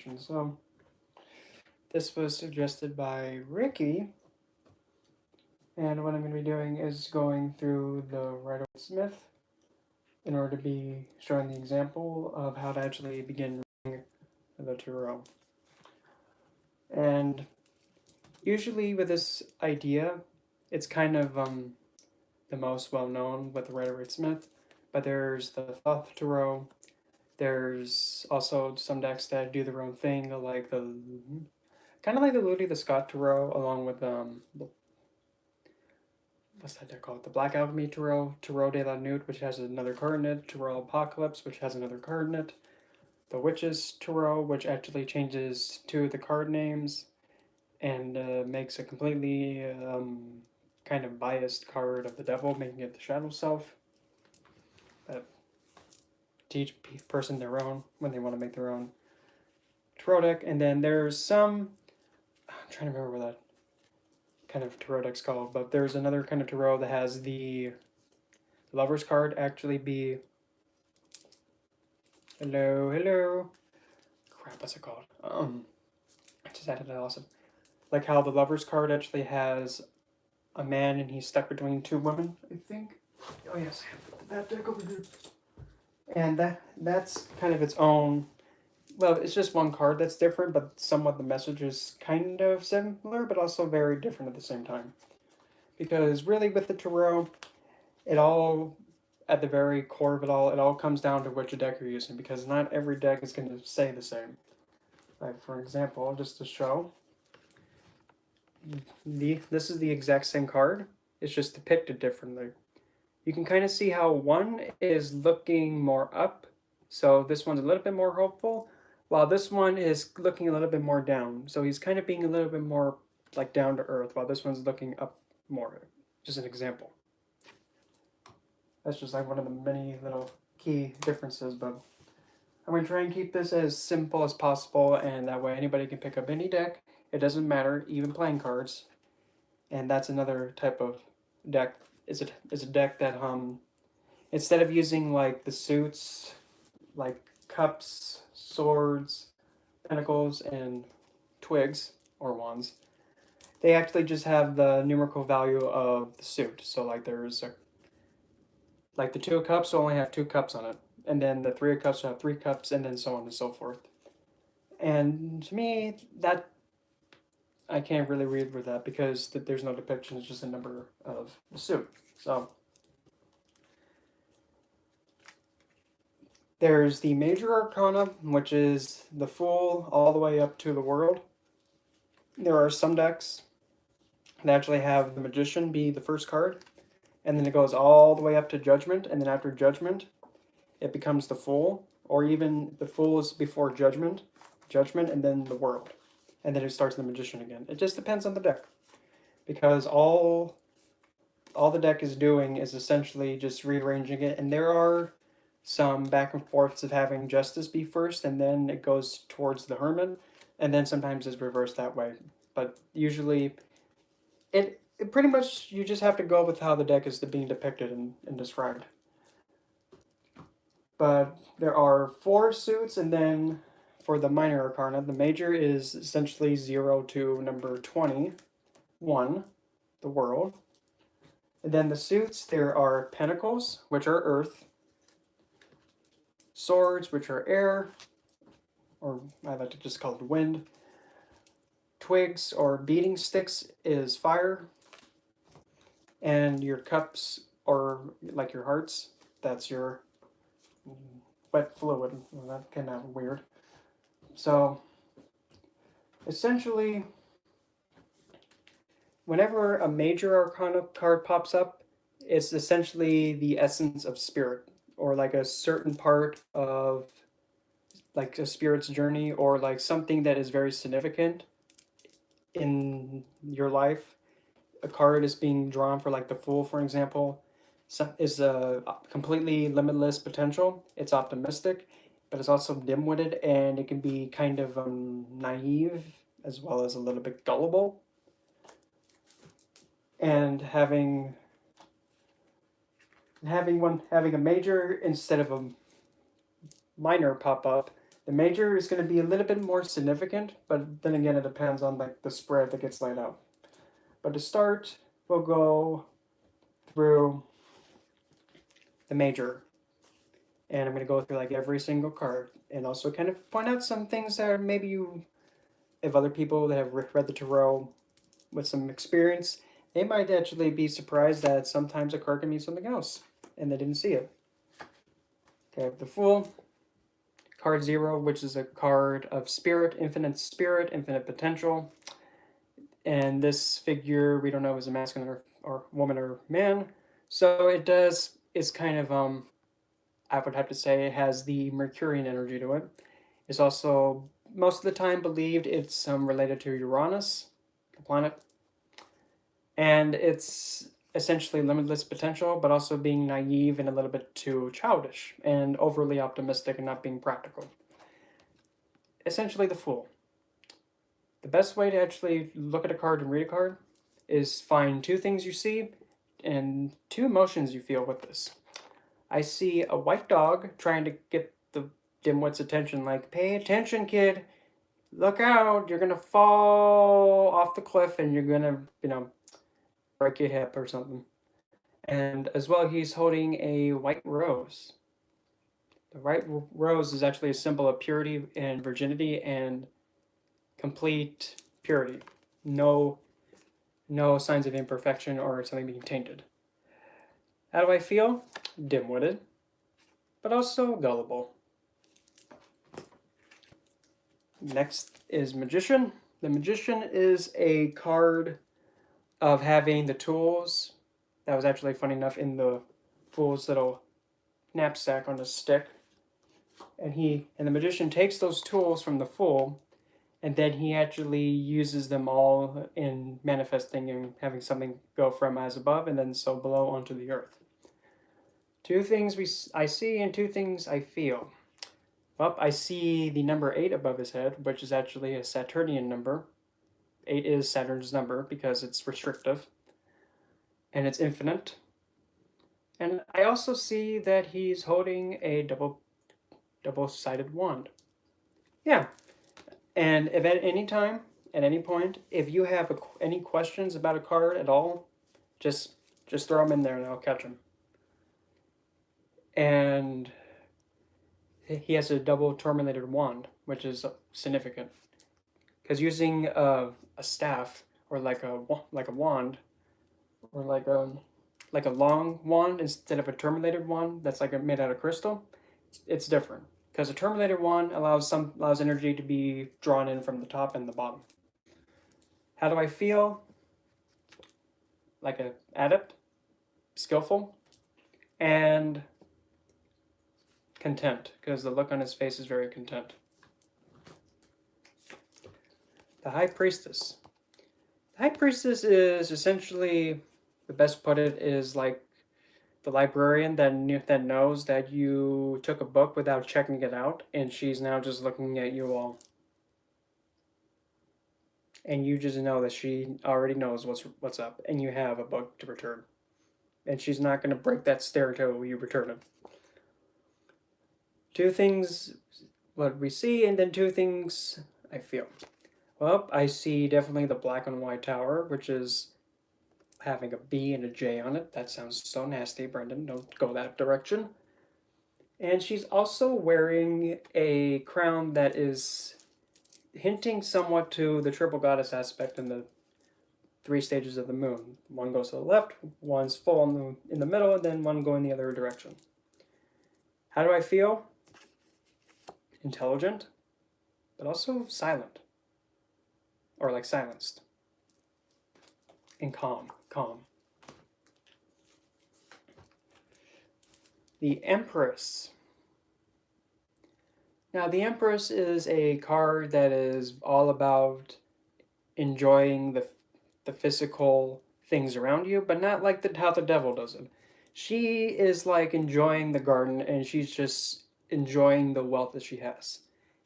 information. So this was suggested by Ricky, and what I'm going to be doing is going through the Rider-Waite-Smith in order to be showing the example of how to actually begin reading the tarot. And usually with this idea, it's kind of the most well-known with the Rider-Waite-Smith, but there's the Thoth Tarot. There's also some decks that do their own thing, like the kind of like the Ludi the Scott Tarot, along with what's that deck called? The Black Alchemy Tarot, Tarot de la Nuit, which has another card in it, Tarot Apocalypse, which has another card in it, the Witches Tarot, which actually changes two of the card names and makes a completely kind of biased card of the devil, making it the shadow self. To each person their own when they want to make their own tarot deck. And then there's some, I'm trying to remember what that kind of tarot deck's called, but there's another kind of tarot that has the Lover's card actually be, hello, crap, what's it called? I just added it also. Like how the Lover's card actually has a man and he's stuck between two women, I think. Oh yes, I have that deck over here. And that's kind of its own, well, it's just one card that's different, but somewhat the message is kind of similar, but also very different at the same time. Because really with the tarot, it all, at the very core of it all comes down to which deck you're using, because not every deck is going to say the same. Like, for example, just to show, this is the exact same card, it's just depicted differently. You can kind of see how one is looking more up, so this one's a little bit more hopeful, while this one is looking a little bit more down. So he's kind of being a little bit more like down to earth, while this one's looking up more. Just an example. That's just like one of the many little key differences, but I'm going to try and keep this as simple as possible, and that way anybody can pick up any deck. It doesn't matter, even playing cards. And that's another type of deck. Is a deck that instead of using like the suits, like cups, swords, pentacles, and twigs or wands, they actually just have the numerical value of the suit. So like there's like the two of cups will only have two cups on it, and then the three of cups will have three cups, and then so on and so forth. And to me, that I can't really read with that because there's no depiction, it's just a number of the suit. So there's the major arcana, which is the Fool all the way up to the World. There are some decks that actually have the Magician be the first card, and then it goes all the way up to Judgment, and then after Judgment, it becomes the Fool, or even the Fool is before Judgment, and then the World. And then it starts the Magician again. It just depends on the deck, because all the deck is doing is essentially just rearranging it, and there are some back and forths of having Justice be first, and then it goes towards the Hermit, and then sometimes it's reversed that way. But usually, it pretty much, you just have to go with how the deck is being depicted and described. But there are 4 suits, and then for the minor arcana, the major is essentially 0 to number 21, the World. And then the suits, there are pentacles, which are earth, swords, which are air, or I like to just call it wind, twigs or beating sticks is fire, and your cups, or like your hearts, that's your wet fluid. Well, that kind of weird. So essentially, whenever a major arcana card pops up, it's essentially the essence of spirit, or like a certain part of like a spirit's journey, or like something that is very significant in your life. A card is being drawn for like the Fool, for example, is a completely limitless potential. It's optimistic, but it's also dim-witted, and it can be kind of naive as well as a little bit gullible. And having a major instead of a minor pop up The major is going to be a little bit more significant, but then again, it depends on like the spread that gets laid out. But to start, we'll go through the major, and I'm going to go through like every single card, and also kind of point out some things that maybe you, if other people that have read the tarot with some experience, they might actually be surprised that sometimes a card can mean something else, and they didn't see it. Okay, the Fool, card 0, which is a card of spirit, infinite potential. And this figure, we don't know if it's a masculine or woman or man. So it's kind of, I would have to say, it has the Mercurian energy to it. It's also, most of the time, believed it's related to Uranus, the planet. And it's essentially limitless potential, but also being naive and a little bit too childish and overly optimistic and not being practical. Essentially, the Fool. The best way to actually look at a card and read a card is find two things you see and two emotions you feel with this. I see a white dog trying to get the dimwit's attention, like, pay attention, kid. Look out, you're gonna fall off the cliff and you're gonna, break your hip or something. And as well, he's holding a white rose. The white rose is actually a symbol of purity and virginity and complete purity. No signs of imperfection or something being tainted. How do I feel? Dim-witted, but also gullible. Next is Magician. The Magician is a card of having the tools. That was actually funny enough in the Fool's little knapsack on a stick. And the Magician takes those tools from the Fool, and then he actually uses them all in manifesting and having something go from as above and then so below onto the earth. Two things I see and two things I feel. Well, I see the number 8 above his head, which is actually a Saturnian number. 8 is Saturn's number because it's restrictive and it's infinite. And I also see that he's holding a double-sided wand. Yeah. And if at any time, at any point, if you have any questions about a card at all, just throw them in there and I'll catch them. And he has a double terminated wand, which is significant. Because using a staff or like a wand or like a long wand instead of a terminated wand that's like made out of crystal, it's different. Because a terminated wand allows energy to be drawn in from the top and the bottom. How do I feel? Like an adept, skillful, and content, because the look on his face is very content. The High Priestess. The High Priestess is essentially, the best put it is like the librarian that knows that you took a book without checking it out, and she's now just looking at you all. And you just know that she already knows what's up, and you have a book to return. And she's not going to break that stare until you return it. Two things what we see, and then two things I feel. Well, I see definitely the black and white tower, which is having a B and a J on it. That sounds so nasty, Brendan. Don't go that direction. And she's also wearing a crown that is hinting somewhat to the triple goddess aspect in the 3 stages of the moon. One goes to the left, one's full in the middle, and then one going the other direction. How do I feel? Intelligent, but also silent. Or like silenced. And calm. The Empress. Now, the Empress is a card that is all about enjoying the physical things around you, but not like how the devil does it. She is like enjoying the garden, and she's just enjoying the wealth that she has.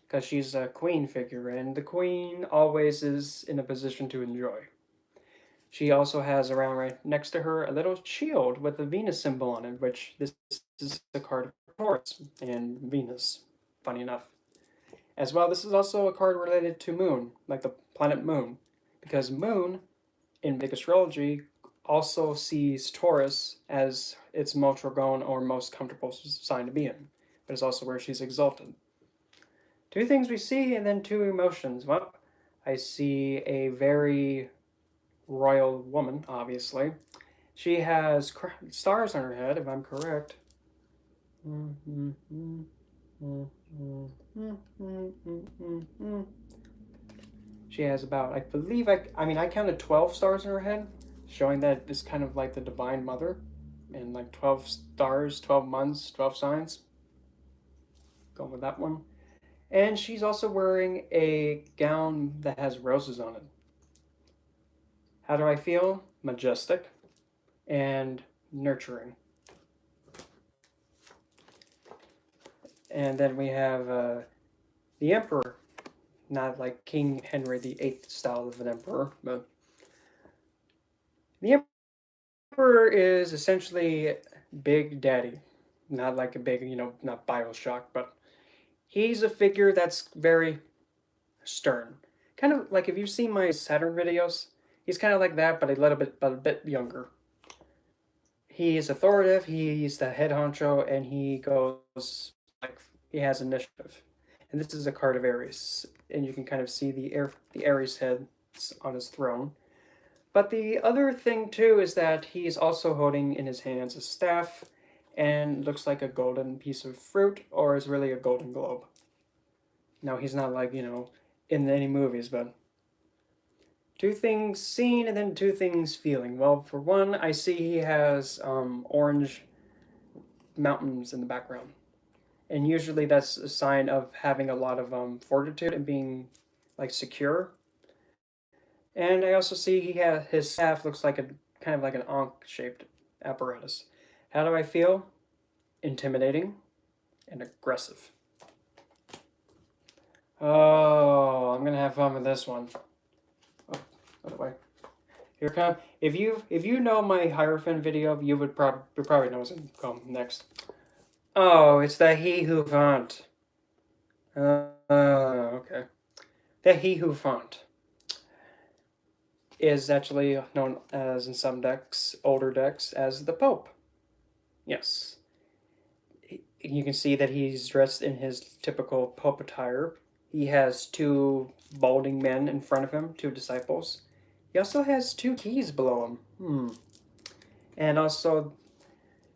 Because she's a queen figure, and the queen always is in a position to enjoy. She also has around right next to her a little shield with the Venus symbol on it, which this is a card of Taurus and Venus, funny enough. As well, this is also a card related to Moon, like the planet Moon, because Moon in Vedic astrology also sees Taurus as its Motragon or most comfortable sign to be in, but it's also where she's exalted. Two things we see, and then two emotions. Well, I see a very royal woman, obviously. She has stars on her head, if I'm correct. She has about, I believe, I counted 12 stars in her head, showing that it's kind of like the Divine Mother, and like 12 stars, 12 months, 12 signs. Going with that one. And she's also wearing a gown that has roses on it. How do I feel? Majestic and nurturing. And then we have the Emperor. Not like King Henry VIII style of an emperor, but the Emperor is essentially Big Daddy. Not like a big, not Bioshock, but he's a figure that's very stern. Kind of like if you've seen my Saturn videos, he's kind of like that, but a bit younger. He is authoritative, he's the head honcho, and he goes like he has initiative. And this is a card of Aries, and you can kind of see the Aries head on his throne. But the other thing too is that he's also holding in his hands a staff, and looks like a golden piece of fruit, or is really a golden globe. Now he's not like in any movies, but two things seen and then two things feeling. Well, for one, I see he has orange mountains in the background. And usually that's a sign of having a lot of fortitude and being like secure. And I also see his staff looks like a kind of like an ankh-shaped apparatus. How do I feel? Intimidating and aggressive. Oh, I'm gonna have fun with this one. Oh, by the way, here come. If you know my Hierophant video, you would probably know what's gonna come next. Oh, it's the He Who font. Okay. The He Who font is actually known as, in some decks, older decks, as the Pope. Yes. You can see that he's dressed in his typical Pope attire. He has two balding men in front of him, two disciples. He also has two keys below him. And also,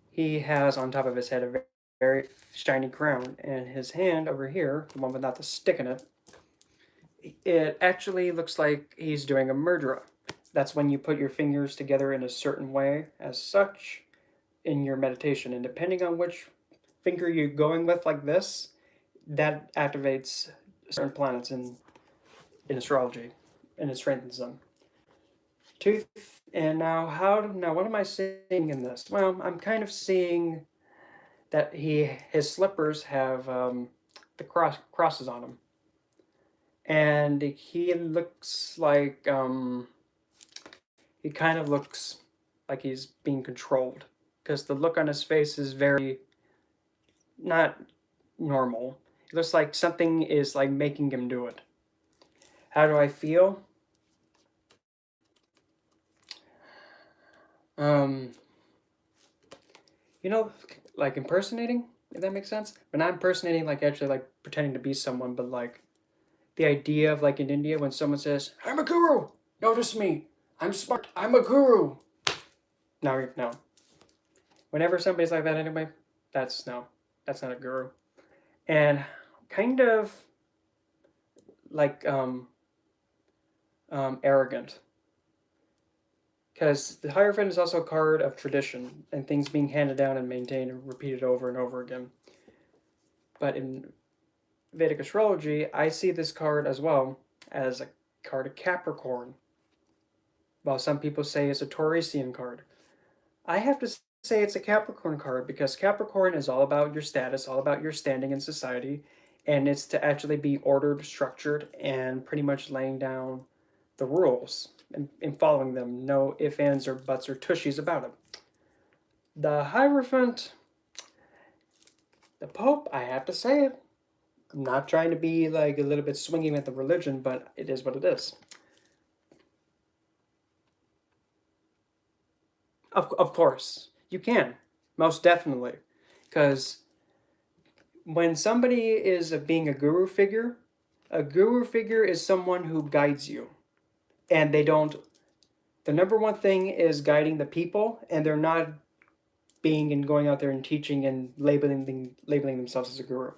he has on top of his head a very shiny crown, and his hand over here, the one without the stick in it, it actually looks like he's doing a mudra. That's when you put your fingers together in a certain way, as such, in your meditation. And depending on which finger you're going with, like this, that activates certain planets in astrology, and it strengthens them. And now what am I seeing in this? Well, I'm kind of seeing that his slippers have the crosses on them, and he looks like he kind of looks like he's being controlled, because the look on his face is very not normal. It looks like something is like making him do it. How do I feel? Like impersonating, if that makes sense. But not impersonating like actually like pretending to be someone, but like the idea of like in India when someone says, "I'm a guru, notice me, I'm smart, I'm a guru." No. Whenever somebody's like that anyway, that's not a guru. And kind of like arrogant. Because the Hierophant is also a card of tradition and things being handed down and maintained and repeated over and over again. But in Vedic astrology, I see this card as well as a card of Capricorn. While some people say it's a Taurasian card, I have to say it's a Capricorn card because Capricorn is all about your status, all about your standing in society, and it's to actually be ordered, structured, and pretty much laying down the rules and following them. No ifs, ands, or buts, or tushies about it. The Hierophant, the Pope, I have to say it, I'm not trying to be like a little bit swinging at the religion, but it is what it is. Of course, you can. Most definitely. Because when somebody is being a guru figure is someone who guides you. And they don't, the number one thing is guiding the people, and they're not being and going out there and teaching and labeling themselves as a guru.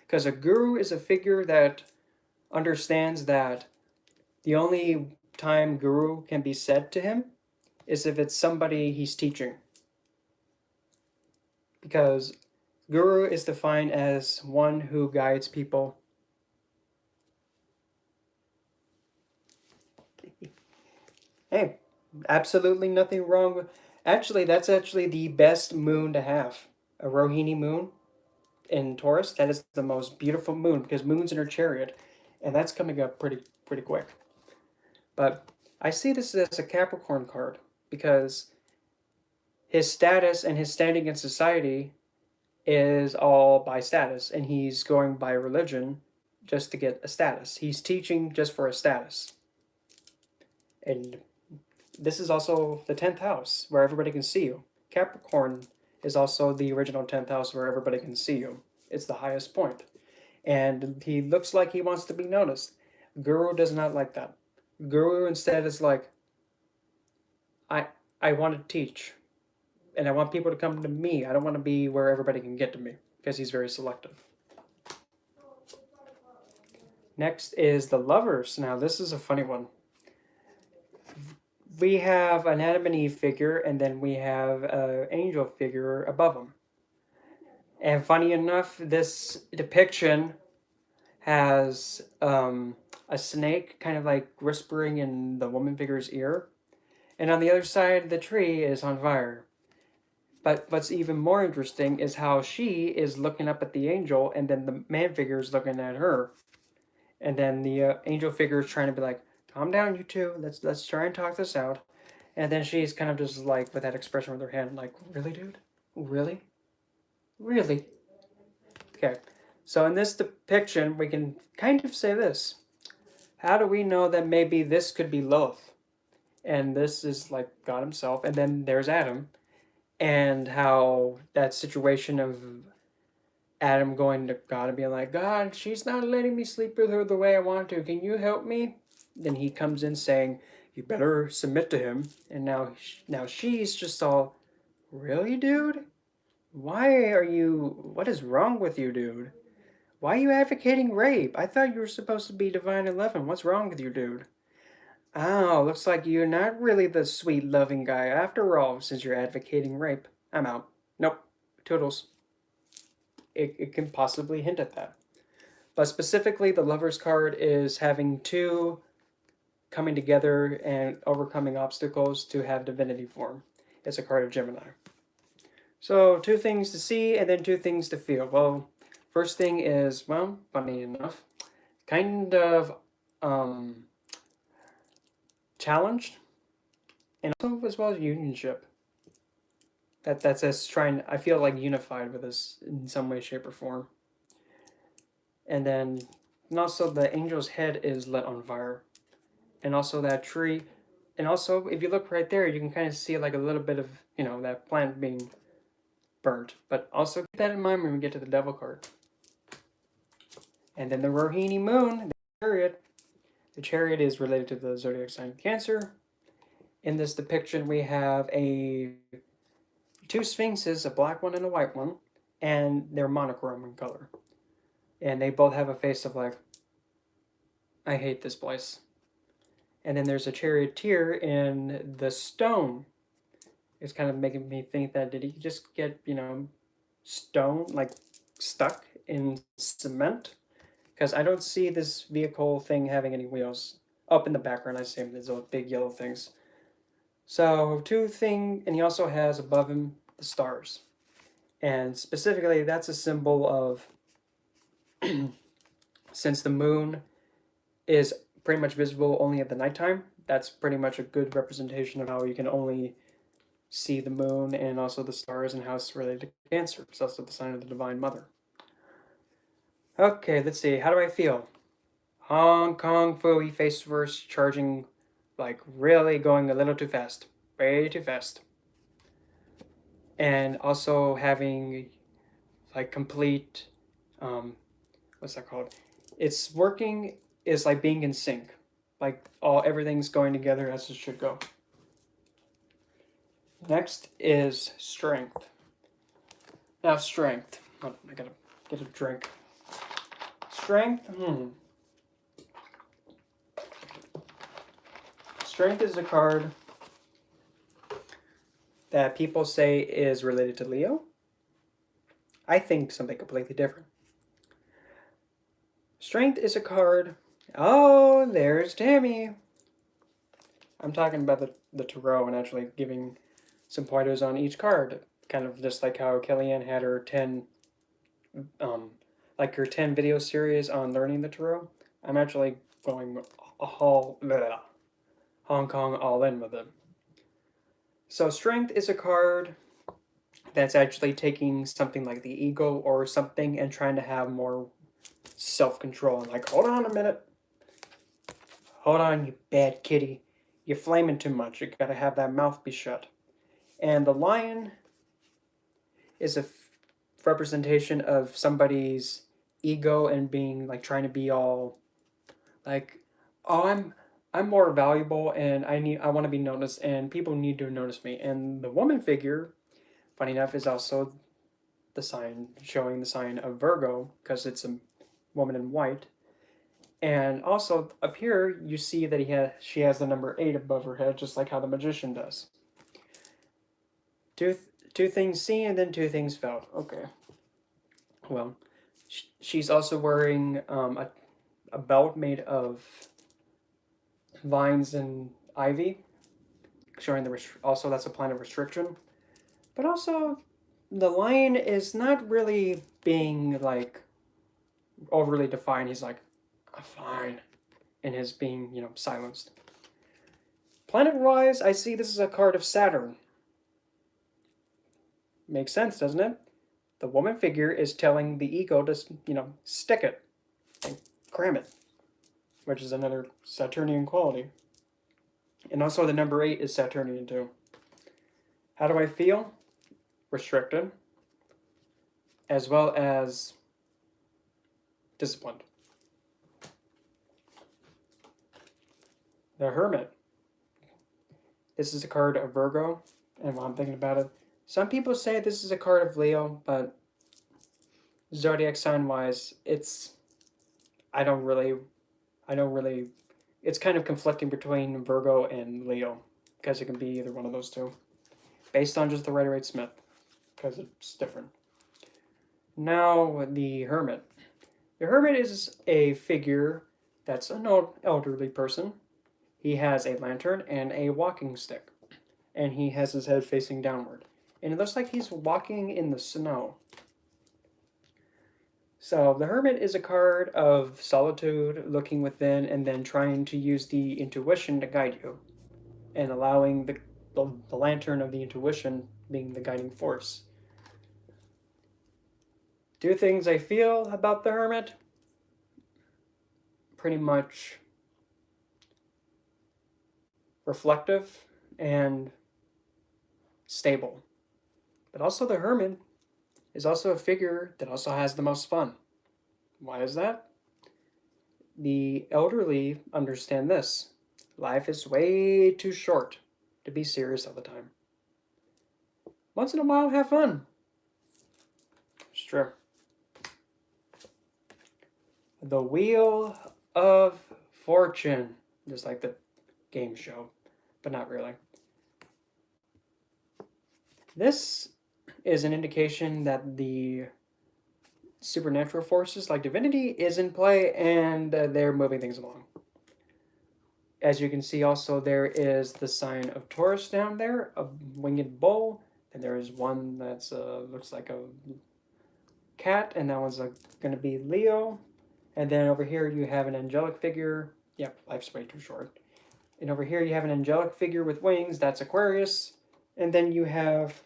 Because a guru is a figure that understands that the only time guru can be said to him is if it's somebody he's teaching. Because guru is defined as one who guides people. Hey, absolutely nothing wrong with. Actually, that's actually the best moon to have. A Rohini moon in Taurus. That is the most beautiful moon because moon's in her chariot, and that's coming up pretty quick. But I see this as a Capricorn card because his status and his standing in society is all by status, and he's going by religion just to get a status. He's teaching just for a status. And this is also the 10th house where everybody can see you. Capricorn is also the original 10th house where everybody can see you. It's the highest point. And he looks like he wants to be noticed. Guru does not like that. Guru instead is like, I want to teach. And I want people to come to me. I don't want to be where everybody can get to me because he's very selective. Next is the Lovers. Now, this is a funny one. We have an Adam and Eve figure, and then we have an angel figure above them. And funny enough, this depiction has a snake kind of like whispering in the woman figure's ear. And on the other side, the tree is on fire. But what's even more interesting is how she is looking up at the angel, and then the man figure is looking at her. And then the angel figure is trying to be like, calm down, you two. Let's try and talk this out. And then she's kind of just like with that expression with her hand, like, really, dude? Really? Really? Okay. So in this depiction, we can kind of say this. How do we know that maybe this could be Lilith? And this is like God himself. And then there's Adam. And how that situation of Adam going to God and being like, God, she's not letting me sleep with her the way I want to. Can you help me? Then he comes in saying, you better submit to him. And now she's just all, really, dude? Why are you, what is wrong with you, dude? Why are you advocating rape? I thought you were supposed to be Divine 11. What's wrong with you, dude? Oh, looks like you're not really the sweet, loving guy after all, since you're advocating rape. I'm out. Nope. Toodles. It can possibly hint at that. But specifically, the Lover's card is having two coming together and overcoming obstacles to have divinity form. It's a card of Gemini. So, two things to see and then two things to feel. Well, first thing is, well, funny enough, kind of challenged, and also as well as unionship. That's us trying. I feel like unified with us in some way, shape, or form. And also the angel's head is lit on fire, and also that tree, and also if you look right there, you can kind of see like a little bit of that plant being burnt. But also keep that in mind when we get to the Devil card. And then the Rohini moon, the chariot. The chariot is related to the zodiac sign Cancer. In this depiction, we have two sphinxes, a black one and a white one, and they're monochrome in color. And they both have a face of like, I hate this place. And then there's a charioteer in the stone. It's kind of making me think that did he just get, stone, like stuck in cement? Because I don't see this vehicle thing having any wheels. Up in the background, I see him, there's those big yellow things. So and he also has above him the stars. And specifically, that's a symbol of, since the moon is pretty much visible only at the nighttime, that's pretty much a good representation of how you can only see the moon and also the stars and how it's related to Cancer. It's also the sign of the Divine Mother. Okay, let's see. How do I feel? Hong Kong Fooey face first, charging like really going a little too fast. Way too fast. And also having like complete what's that called? It's working is like being in sync. Like everything's going together as it should go. Next is strength. Now strength. Oh, I gotta get a drink. Strength. Strength is a card that people say is related to Leo. I think something completely different. Strength is a card. Oh, there's Tammy. I'm talking about the tarot and actually giving some pointers on each card. Kind of just like how Kellyanne had her 10 like her 10 video series on learning the tarot. I'm actually going Hong Kong all in with it. So strength is a card that's actually taking something like the ego or something and trying to have more self-control and like, hold on a minute. Hold on, you bad kitty. You're flaming too much. You gotta have that mouth be shut. And the lion is a representation of somebody's ego and being like trying to be all like, oh, I'm more valuable and I want to be noticed and people need to notice me. And the woman figure, funny enough, is also the sign showing the sign of Virgo because it's a woman in white. And also up here you see that she has the number 8 above her head, just like how the magician does. Two things seen and then two things felt. Okay. Well, she's also wearing a belt made of vines and ivy, showing also that's a plan of restriction. But also, the lion is not really being like overly defined. He's like, fine, in his being silenced. Planet-wise, I see this is a card of Saturn. Makes sense, doesn't it? The woman figure is telling the ego to stick it and cram it, which is another Saturnian quality. And also the number 8 is Saturnian too. How do I feel? Restricted, as well as disciplined. The Hermit. This is a card of Virgo, and while I'm thinking about it, some people say this is a card of Leo, but zodiac sign wise, I don't really, it's kind of conflicting between Virgo and Leo, because it can be either one of those two, based on just the Rider-Waite-Smith, because it's different. Now, the Hermit. The Hermit is a figure that's an elderly person. He has a lantern and a walking stick, and he has his head facing downward. And it looks like he's walking in the snow. So the Hermit is a card of solitude, looking within, and then trying to use the intuition to guide you, and allowing the lantern of the intuition being the guiding force. Do things I feel about the Hermit? Pretty much reflective and stable. But also the Hermit is also a figure that also has the most fun. Why is that? The elderly understand this. Life is way too short to be serious all the time. Once in a while, have fun. It's true. The Wheel of Fortune, just like the game show, but not really. This is an indication that the supernatural forces like divinity is in play and they're moving things along. As you can see also, there is the sign of Taurus down there, a winged bull, and there is one that's looks like a cat, and that one's going to be Leo. And then over here you have an angelic figure. Yep, life's way too short. And over here you have an angelic figure with wings, that's Aquarius. And then you have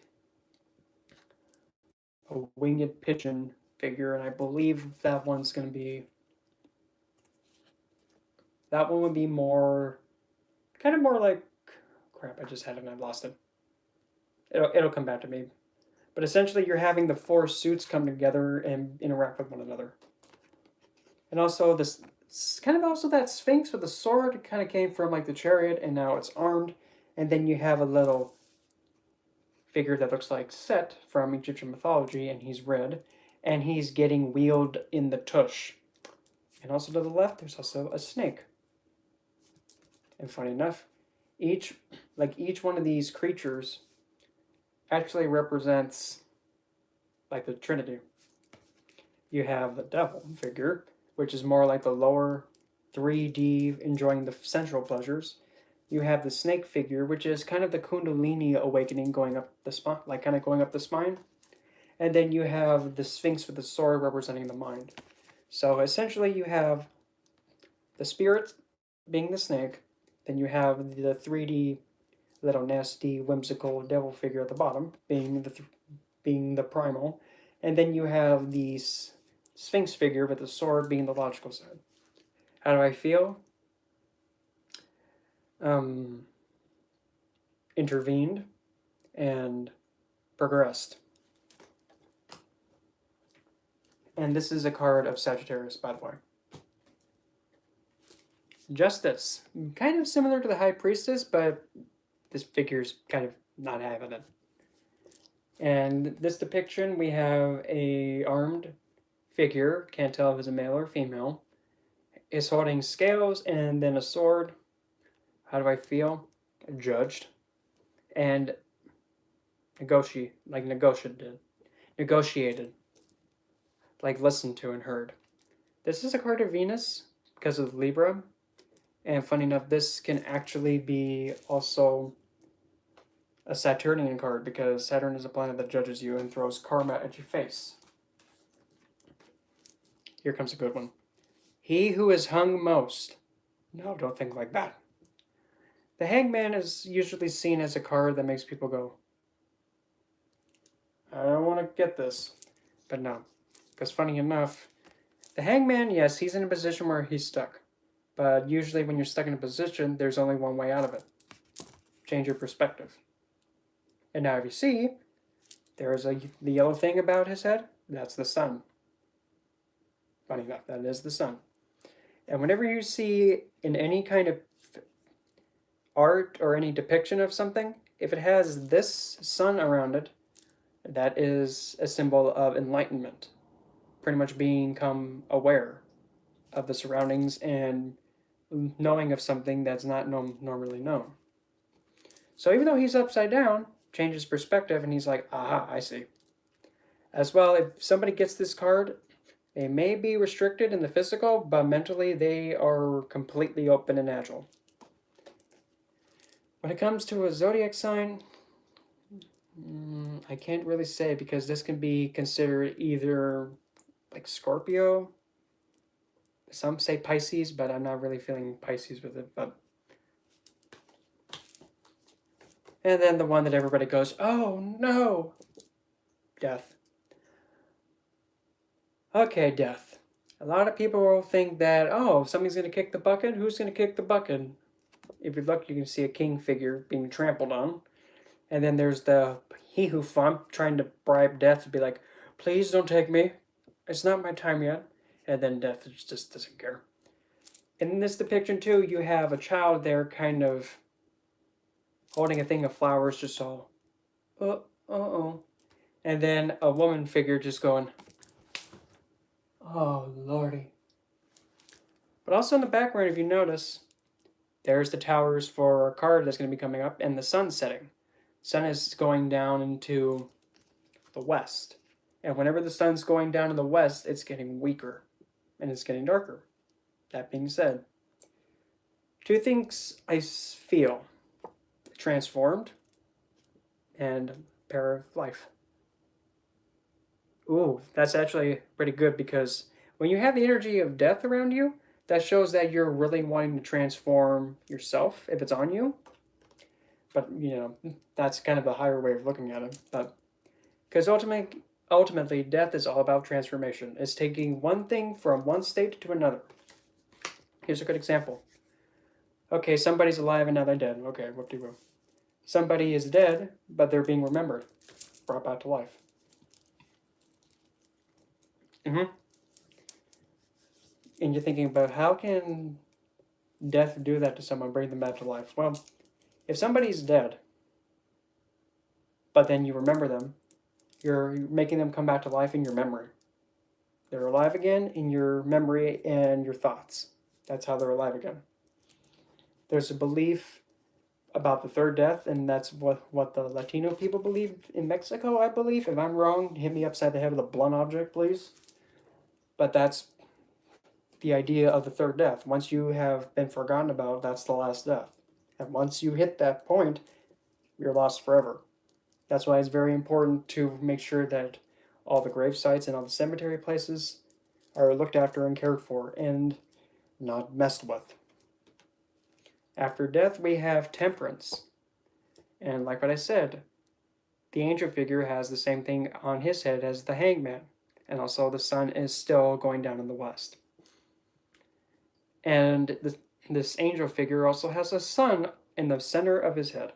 a winged pigeon figure, and I believe that one's going to be... That one would be more... Kind of more like... Crap, I just had it and I lost it. It'll come back to me. But essentially, you're having the 4 suits come together and interact with one another. And also, this kind of also that Sphinx with the sword kind of came from like the chariot, and now it's armed. And then you have a little figure that looks like Set from Egyptian mythology, and he's red, and he's getting wheeled in the tush. And also to the left, there's also a snake. And funny enough, each one of these creatures actually represents like the Trinity. You have the devil figure, which is more like the lower 3D, enjoying the sensual pleasures. You have the snake figure, which is kind of the Kundalini awakening, going up the spine, like kind of going up the spine. And then you have the Sphinx with the sword representing the mind. So essentially, you have the spirit being the snake, then you have the 3D little nasty, whimsical devil figure at the bottom, being the primal, and then you have the Sphinx figure with the sword being the logical side. How do I feel? Intervened and progressed. And this is a card of Sagittarius, by the way. Justice. Kind of similar to the High Priestess, but this figure's kind of not having it. And this depiction, we have a armed figure, can't tell if it's a male or female, is holding scales and then a sword. How do I feel? Judged. And negotiated. Like listened to and heard. This is a card of Venus because of Libra. And funny enough, this can actually be also a Saturnian card because Saturn is a planet that judges you and throws karma at your face. Here comes a good one. He who is hung most. No, don't think like that. The Hangman is usually seen as a card that makes people go, I don't want to get this. But no. Because funny enough, the Hangman, yes, he's in a position where he's stuck. But usually when you're stuck in a position, there's only one way out of it. Change your perspective. And now if you see, there's the yellow thing about his head. That's the sun. Funny enough, that is the sun. And whenever you see in any kind of art or any depiction of something, if it has this sun around it, that is a symbol of enlightenment. Pretty much become aware of the surroundings and knowing of something that's not normally known. So even though he's upside down, changes perspective and he's like, aha, I see. As well, if somebody gets this card, they may be restricted in the physical, but mentally they are completely open and agile. When it comes to a zodiac sign, I can't really say because this can be considered either like Scorpio. Some say Pisces, but I'm not really feeling Pisces with it. But and then the one that everybody goes, oh no, Death. Okay, Death. A lot of people will think that, oh, somebody's going to kick the bucket. Who's going to kick the bucket? If you look, you can see a king figure being trampled on. And then there's the he who fought trying to bribe Death to be like, please don't take me. It's not my time yet. And then Death just doesn't care. In this depiction too, you have a child there kind of holding a thing of flowers just all, uh-oh. And then a woman figure just going, oh, lordy. But also in the background, if you notice, there's the towers for a card that's going to be coming up and the sun setting. Sun is going down into the west. And whenever the sun's going down in the west, it's getting weaker and it's getting darker. That being said, two things I feel: transformed and pair of life. Ooh, that's actually pretty good because when you have the energy of Death around you, that shows that you're really wanting to transform yourself if it's on you. But, you know, that's kind of the higher way of looking at it. But because ultimately, death is all about transformation. It's taking one thing from one state to another. Here's a good example. Okay, somebody's alive and now they're dead. Okay, whoop-de-whoop. Somebody is dead, but they're being remembered, brought back to life. And you're thinking about how can death do that to someone, bring them back to life? Well, if somebody's dead, but then you remember them, you're making them come back to life in your memory. They're alive again in your memory and your thoughts. That's how they're alive again. There's a belief about the third death, and that's what the Latino people believe in Mexico, I believe. If I'm wrong, hit me upside the head with a blunt object, please. But that's the idea of the third death. Once you have been forgotten about, that's the last death. And once you hit that point, you're lost forever. That's why it's very important to make sure that all the grave sites and all the cemetery places are looked after and cared for and not messed with. After death, we have temperance. And like what I said, the angel figure has the same thing on his head as the hangman. And also the sun is still going down in the west. And this angel figure also has a sun in the center of his head.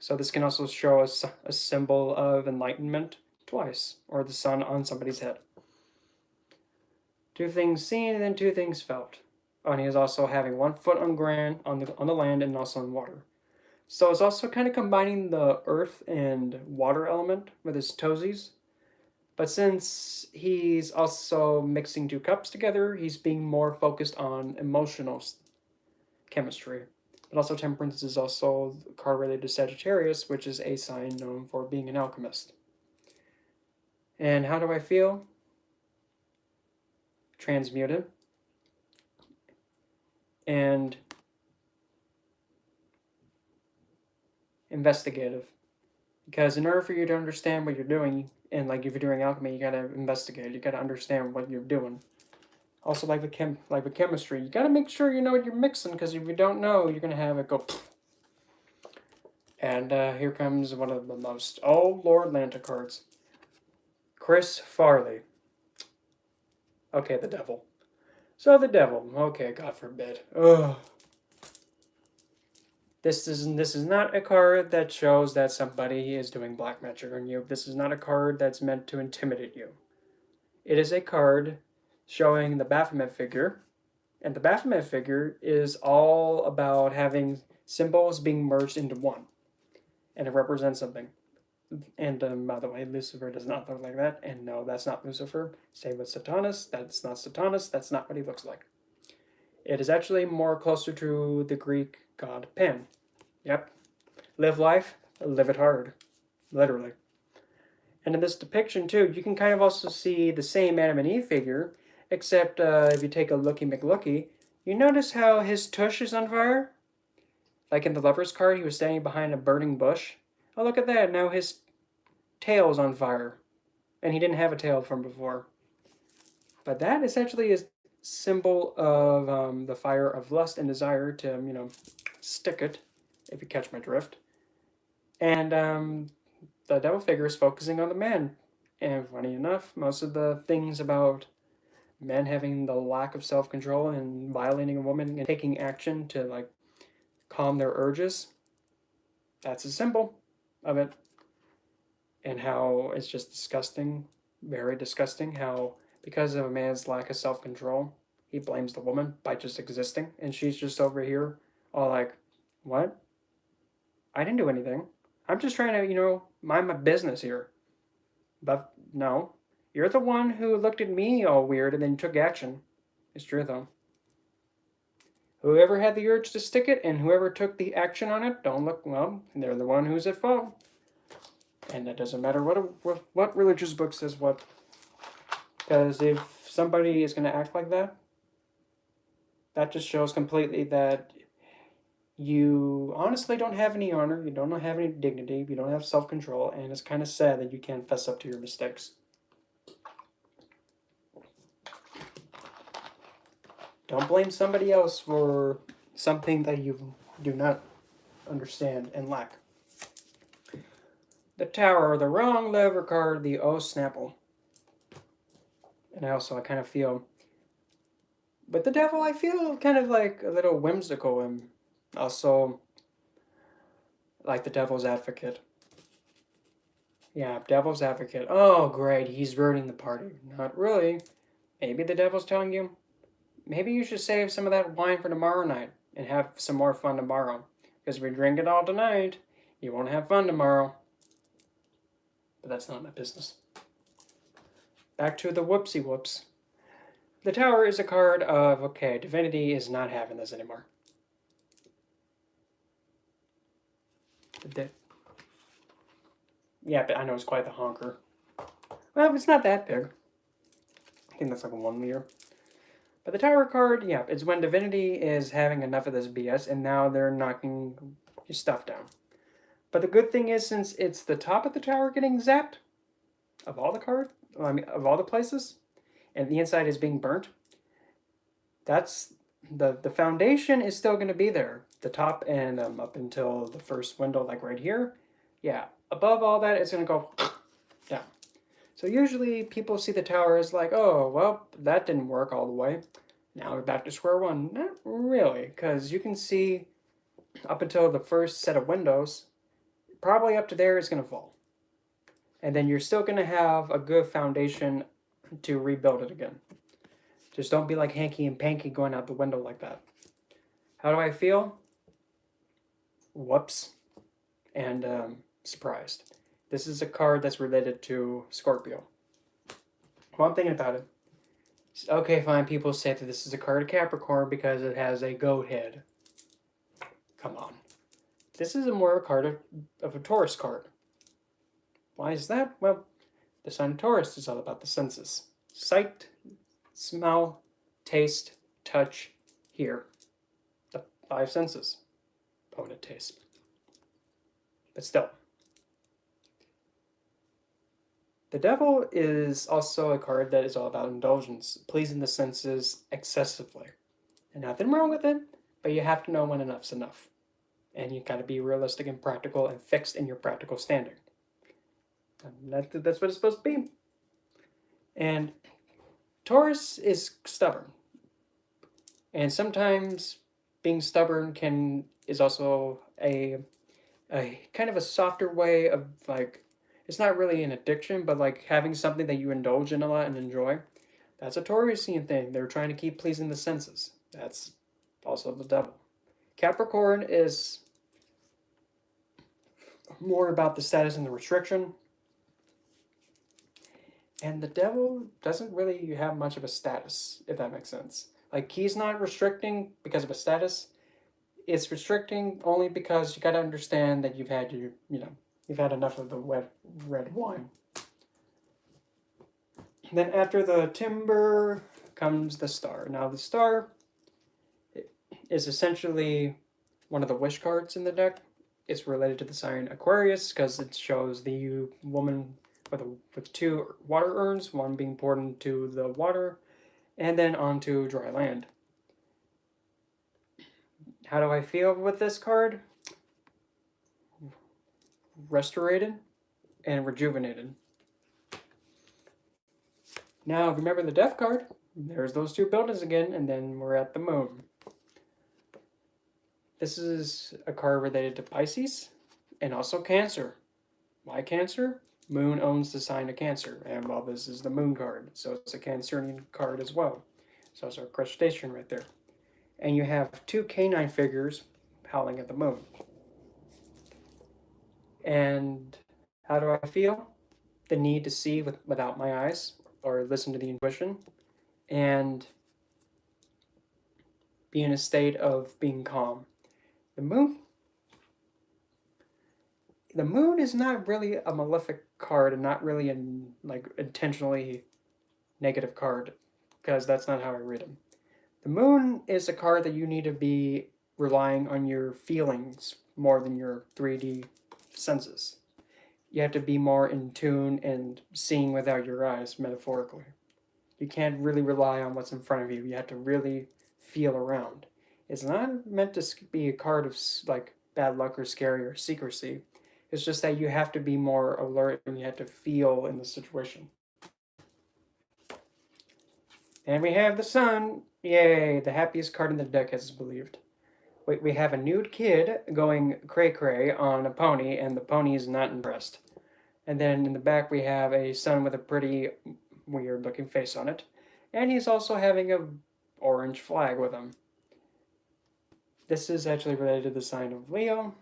So this can also show us a symbol of enlightenment twice, or the sun on somebody's head. Two things seen and then two things felt. And he is also having 1 foot on the land and also in water. So it's also kind of combining the earth and water element with his toesies. But since he's also mixing 2 cups together, he's being more focused on emotional chemistry. But also temperance is also a card related to Sagittarius, which is a sign known for being an alchemist. And how do I feel? Transmuted. And investigative. Because in order for you to understand what you're doing, and like if you're doing alchemy, you gotta investigate. You gotta understand what you're doing. Also, like with chemistry, you gotta make sure you know what you're mixing, because if you don't know, you're gonna have it go. And here comes one of the most Lord Lanta cards. Chris Farley. Okay, the devil. So the devil. Okay, God forbid. Ugh. This is not a card that shows that somebody is doing black magic on you. This is not a card that's meant to intimidate you. It is a card showing the Baphomet figure. And the Baphomet figure is all about having symbols being merged into one. And it represents something. And by the way, Lucifer does not look like that. And no, that's not Lucifer. Same with Satanus. That's not Satanus. That's not what he looks like. It is actually more closer to the Greek god Pan. Yep. Live life, live it hard. Literally. And in this depiction, too, you can kind of also see the same Adam and Eve figure, except if you take a looky McLooky, you notice how his tush is on fire? Like in the Lover's card, he was standing behind a burning bush. Oh, look at that. Now his tail is on fire. And he didn't have a tail from before. But that is actually a symbol of the fire of lust and desire to, stick it, if you catch my drift. And the devil figure is focusing on the man. And funny enough, most of the things about men having the lack of self-control and violating a woman and taking action to calm their urges, that's a symbol of it. And how it's just disgusting, very disgusting, how because of a man's lack of self-control, he blames the woman by just existing, and she's just over here all like, what? I didn't do anything. I'm just trying to, mind my business here. But no, you're the one who looked at me all weird and then took action. It's true, though. Whoever had the urge to stick it and whoever took the action on it, don't look, well, they're the one who's at fault. And it doesn't matter what religious book says what. Because if somebody is going to act like that, that just shows completely that you honestly don't have any honor, you don't have any dignity, you don't have self-control, and it's kind of sad that you can't fess up to your mistakes. Don't blame somebody else for something that you do not understand and lack. The Tower, the wrong lever card, the Oh Snapple. And I kind of feel, but the Devil, I feel kind of like a little whimsical and also like the Devil's Advocate. Yeah, Devil's Advocate. Oh, great, he's ruining the party. Not really. Maybe the Devil's telling you, maybe you should save some of that wine for tomorrow night and have some more fun tomorrow. Because if we drink it all tonight, you won't have fun tomorrow. But that's not my business. Back to the whoopsie whoops. The Tower is a card of, okay, Divinity is not having this anymore. Yeah, but I know it's quite the honker. Well, it's not that big. I think that's like a 1 meter. But the Tower card, yeah, it's when Divinity is having enough of this BS and now they're knocking your stuff down. But the good thing is, since it's the top of the Tower getting zapped, of all the cards, of all the places, and the inside is being burnt, that's the foundation is still going to be there. The top and up until the first window, like right here. Yeah, above all that, it's going to go down. So usually people see the Tower as like, oh, well, that didn't work all the way. Now we're back to square one. Not really, because you can see up until the first set of windows, probably up to there is going to fall. And then you're still going to have a good foundation to rebuild it again. Just don't be like Hanky and Panky going out the window like that. How do I feel? Whoops. And surprised. This is a card that's related to Scorpio. Well, I'm thinking about it. Okay, fine, people say that this is a card of Capricorn because it has a goat head. Come on. This is more a card of a Taurus card. Why is that? Well, the sign of Taurus is all about the senses. Sight, smell, taste, touch, hear. The 5 senses. Potent taste. But still. The Devil is also a card that is all about indulgence, pleasing the senses excessively. And nothing wrong with it, but you have to know when enough's enough. And you gotta be realistic and practical and fixed in your practical standing. And that's what it's supposed to be. And Taurus is stubborn. And sometimes being stubborn is also a kind of a softer way of like, it's not really an addiction, but like having something that you indulge in a lot and enjoy. That's a Taurusian thing. They're trying to keep pleasing the senses. That's also the Devil. Capricorn is more about the status and the restriction. And the Devil doesn't really have much of a status, if that makes sense. Like, he's not restricting because of a status. It's restricting only because you got to understand that you've had you've had enough of the wet red wine. And then after the Timber comes the Star. Now the Star is essentially one of the wish cards in the deck. It's related to the sign Aquarius because it shows the woman with 2 water urns, one being poured into the water and then onto dry land. How do I feel with this card? Restorated and rejuvenated. Now, remember the Death card. There's those 2 buildings again, and then we're at the Moon. This is a card related to Pisces and also Cancer. Why Cancer? Moon owns the sign of Cancer, and well, this is the Moon card, so it's a Cancerian card as well. So it's our crustacean right there. And you have 2 canine figures howling at the moon. And how do I feel? The need to see without my eyes, or listen to the intuition, and be in a state of being calm. The moon is not really a malefic card and not really an intentionally negative card, because that's not how I read them. The moon is a card that you need to be relying on your feelings more than your 3D senses. You have to be more in tune and seeing without your eyes, metaphorically. You can't really rely on what's in front of you. You have to really feel around. It's not meant to be a card of like bad luck or scary or secrecy. It's just that you have to be more alert and you have to feel in the situation. And we have the sun. Yay, the happiest card in the deck, as believed. We have a nude kid going cray-cray on a pony, and the pony is not impressed. And then in the back we have a sun with a pretty weird-looking face on it. And he's also having a orange flag with him. This is actually related to the sign of Leo.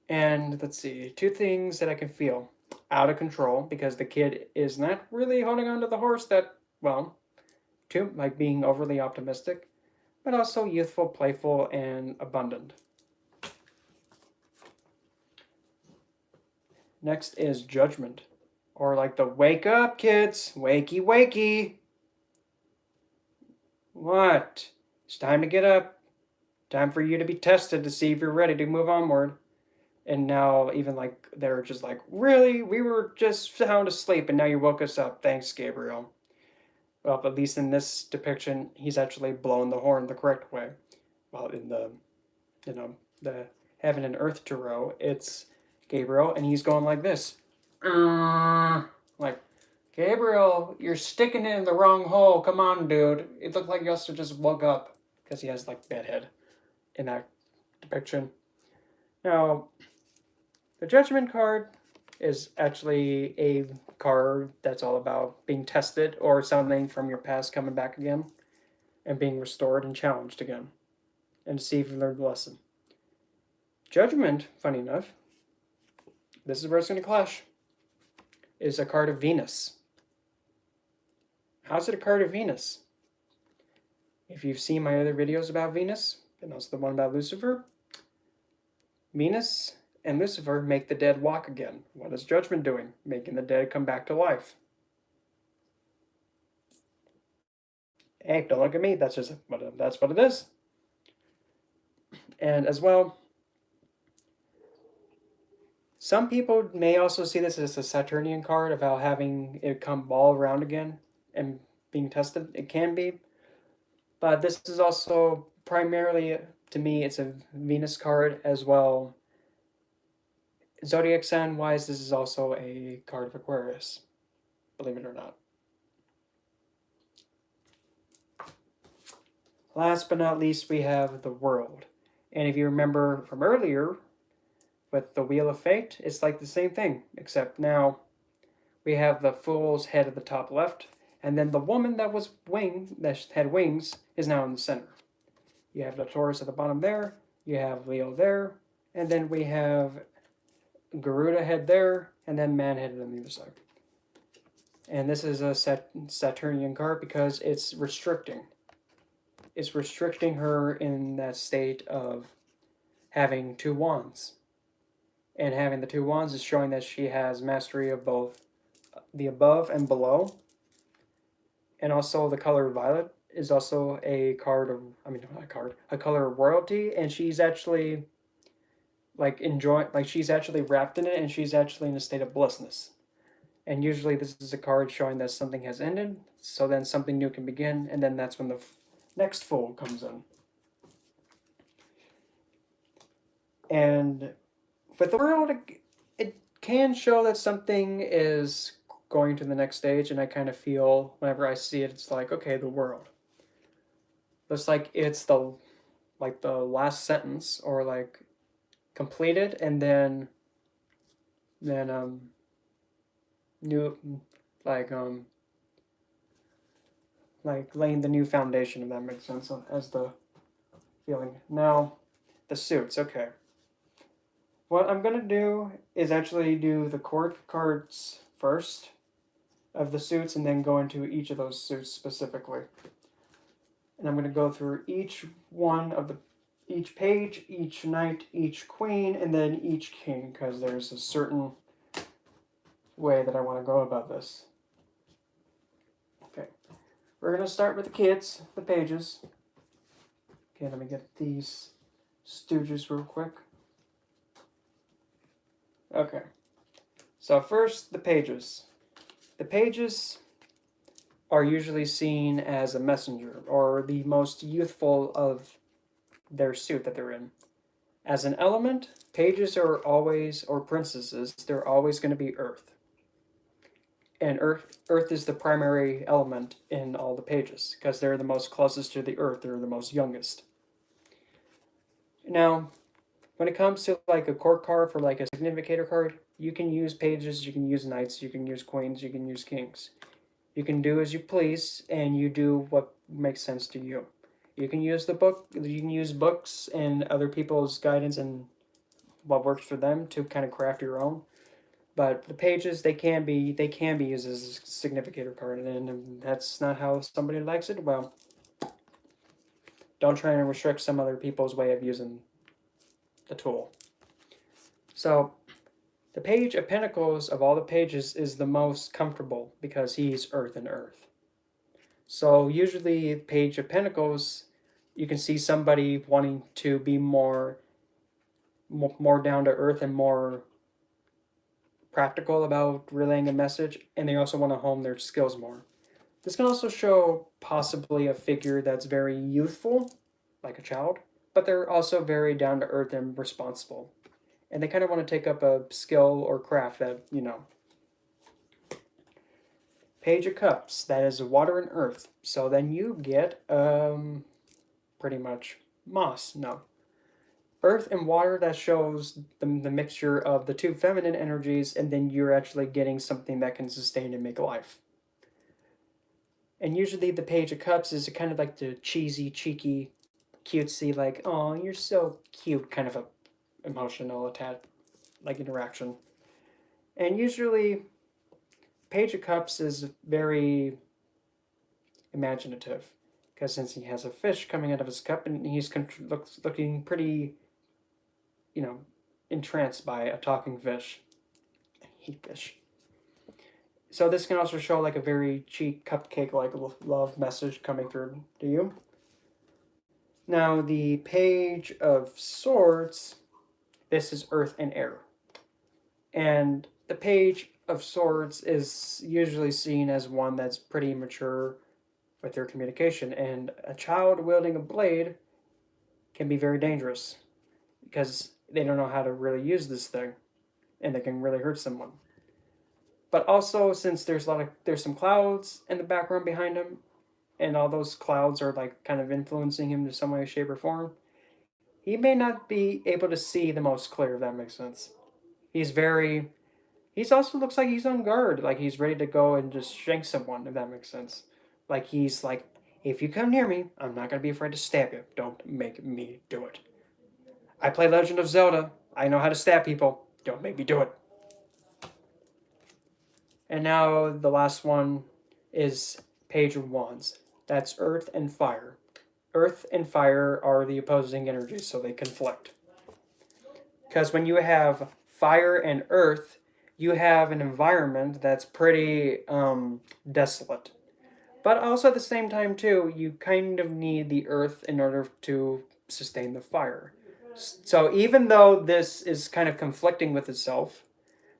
And let's see, two things that I can feel. Out of control, because the kid is not really holding on to the horse that, well, too, like being overly optimistic, but also youthful, playful, and abundant. Next is judgment, or like the wake up, kids, wakey, wakey. What? It's time to get up. Time for you to be tested to see if you're ready to move onward. And now even like they're just like, really? We were just sound asleep and now you woke us up. Thanks, Gabriel. Well, at least in this depiction, he's actually blowing the horn the correct way. Well, in the, the Heaven and Earth Tarot, it's Gabriel, and he's going like this. Like, Gabriel, you're sticking it in the wrong hole. Come on, dude. It looked like Yoster just woke up because he has like bedhead in that depiction. Now, the Judgment card is actually a card that's all about being tested or something from your past coming back again and being restored and challenged again and to see if you learned the lesson. Judgment, funny enough, this is where it's going to clash, is a card of Venus. How's it a card of Venus? If you've seen my other videos about Venus, and also the one about Lucifer, Venus and Lucifer make the dead walk again. What is Judgment doing? Making the dead come back to life. Hey, don't look at me. That's what it is. And as well, some people may also see this as a Saturnian card about having it come all around again and being tested. It can be. But this is also primarily, to me, it's a Venus card as well. Zodiac sign wise, this is also a card of Aquarius, believe it or not. Last but not least, we have the World. And if you remember from earlier, with the Wheel of Fate, it's like the same thing, except now we have the Fool's head at the top left, and then the woman that had wings is now in the center. You have the Taurus at the bottom there, you have Leo there, and then we have Garuda head there, and then man head on the other side. And this is a Saturnian card because it's restricting. It's restricting her in that state of having two wands. And having the two wands is showing that she has mastery of both the above and below. And also the color violet is also a card of, a color of royalty, and she's actually she's actually wrapped in it, and she's actually in a state of blissness. And usually this is a card showing that something has ended, so then something new can begin, and then that's when the next Fool comes in. And with the World, it can show that something is going to the next stage, and I kind of feel whenever I see it, it's like, okay, the World. Looks like it's the last sentence, or like completed, and then new, like laying the new foundation, if that makes sense, as the feeling. Now, the suits, okay. What I'm gonna do is actually do the court cards first of the suits, and then go into each of those suits specifically. And I'm gonna go through each one of each page, each knight, each queen, and then each king, because there's a certain way that I want to go about this. Okay, we're going to start with the kids, the pages. Okay, let me get these stooges real quick. Okay, so first, the pages. The pages are usually seen as a messenger, or the most youthful of their suit that they're in. As an element, pages are always, or princesses, they're always going to be earth. And earth is the primary element in all the pages because they're the most closest to the earth, they're the most youngest. Now, when it comes to like a court card for like a significator card, you can use pages, you can use knights, you can use queens, you can use kings. You can do as you please, and you do what makes sense to you. You can use the book, you can use books and other people's guidance and what works for them to kind of craft your own. But the pages, they can be used as a significator card, and if that's not how somebody likes it, well, don't try and restrict some other people's way of using the tool. So the Page of Pentacles of all the pages is the most comfortable because he's earth and earth. So usually Page of Pentacles, you can see somebody wanting to be more down to earth and more practical about relaying a message, and they also want to hone their skills more. This can also show possibly a figure that's very youthful, like a child, but they're also very down to earth and responsible. And they kind of want to take up a skill or craft that, you know. Page of Cups, that is water and earth. So then you get pretty much moss. No. Earth and water, that shows the mixture of the two feminine energies, and then you're actually getting something that can sustain and make life. And usually the Page of Cups is kind of like the cheesy, cheeky, cutesy, like, oh, you're so cute kind of a emotional like interaction. And usually Page of Cups is very imaginative, because since he has a fish coming out of his cup and he's looking pretty, you know, entranced by a talking fish. I hate fish. So this can also show like a very cheap cupcake like love message coming through to you. Now the Page of Swords, this is earth and air. And the Page of Swords is usually seen as one that's pretty mature with their communication, and a child wielding a blade can be very dangerous because they don't know how to really use this thing, and they can really hurt someone. But also, since there's some clouds in the background behind him, and all those clouds are like kind of influencing him in some way, shape, or form, he may not be able to see the most clear, if that makes sense. He's also looks like he's on guard, like he's ready to go and just shank someone, if that makes sense. Like he's like, if you come near me, I'm not going to be afraid to stab you. Don't make me do it. I play Legend of Zelda. I know how to stab people. Don't make me do it. And now the last one is Page of Wands. That's earth and fire. Earth and fire are the opposing energies, so they conflict. Because when you have fire and earth, you have an environment that's pretty desolate. But also at the same time, too, you kind of need the earth in order to sustain the fire. So even though this is kind of conflicting with itself,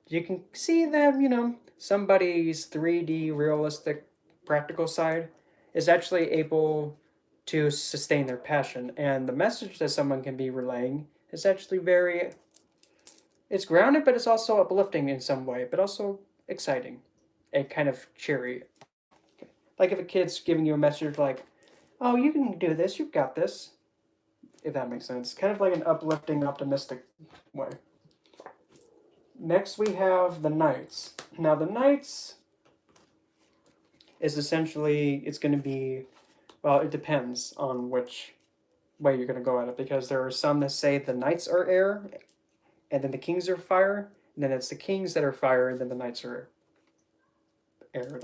you can see that, you know, somebody's 3D realistic practical side is actually able to sustain their passion. And the message that someone can be relaying is actually it's grounded, but it's also uplifting in some way, but also exciting and kind of cheery. Like if a kid's giving you a message like, oh, you can do this, you've got this, if that makes sense. Kind of like an uplifting, optimistic way. Next we have the Knights. Now the Knights is essentially, it's going to be, well, it depends on which way you're going to go at it, because there are some that say the Knights are air, and then the Kings are fire, and then it's the Kings that are fire, and then the Knights are air.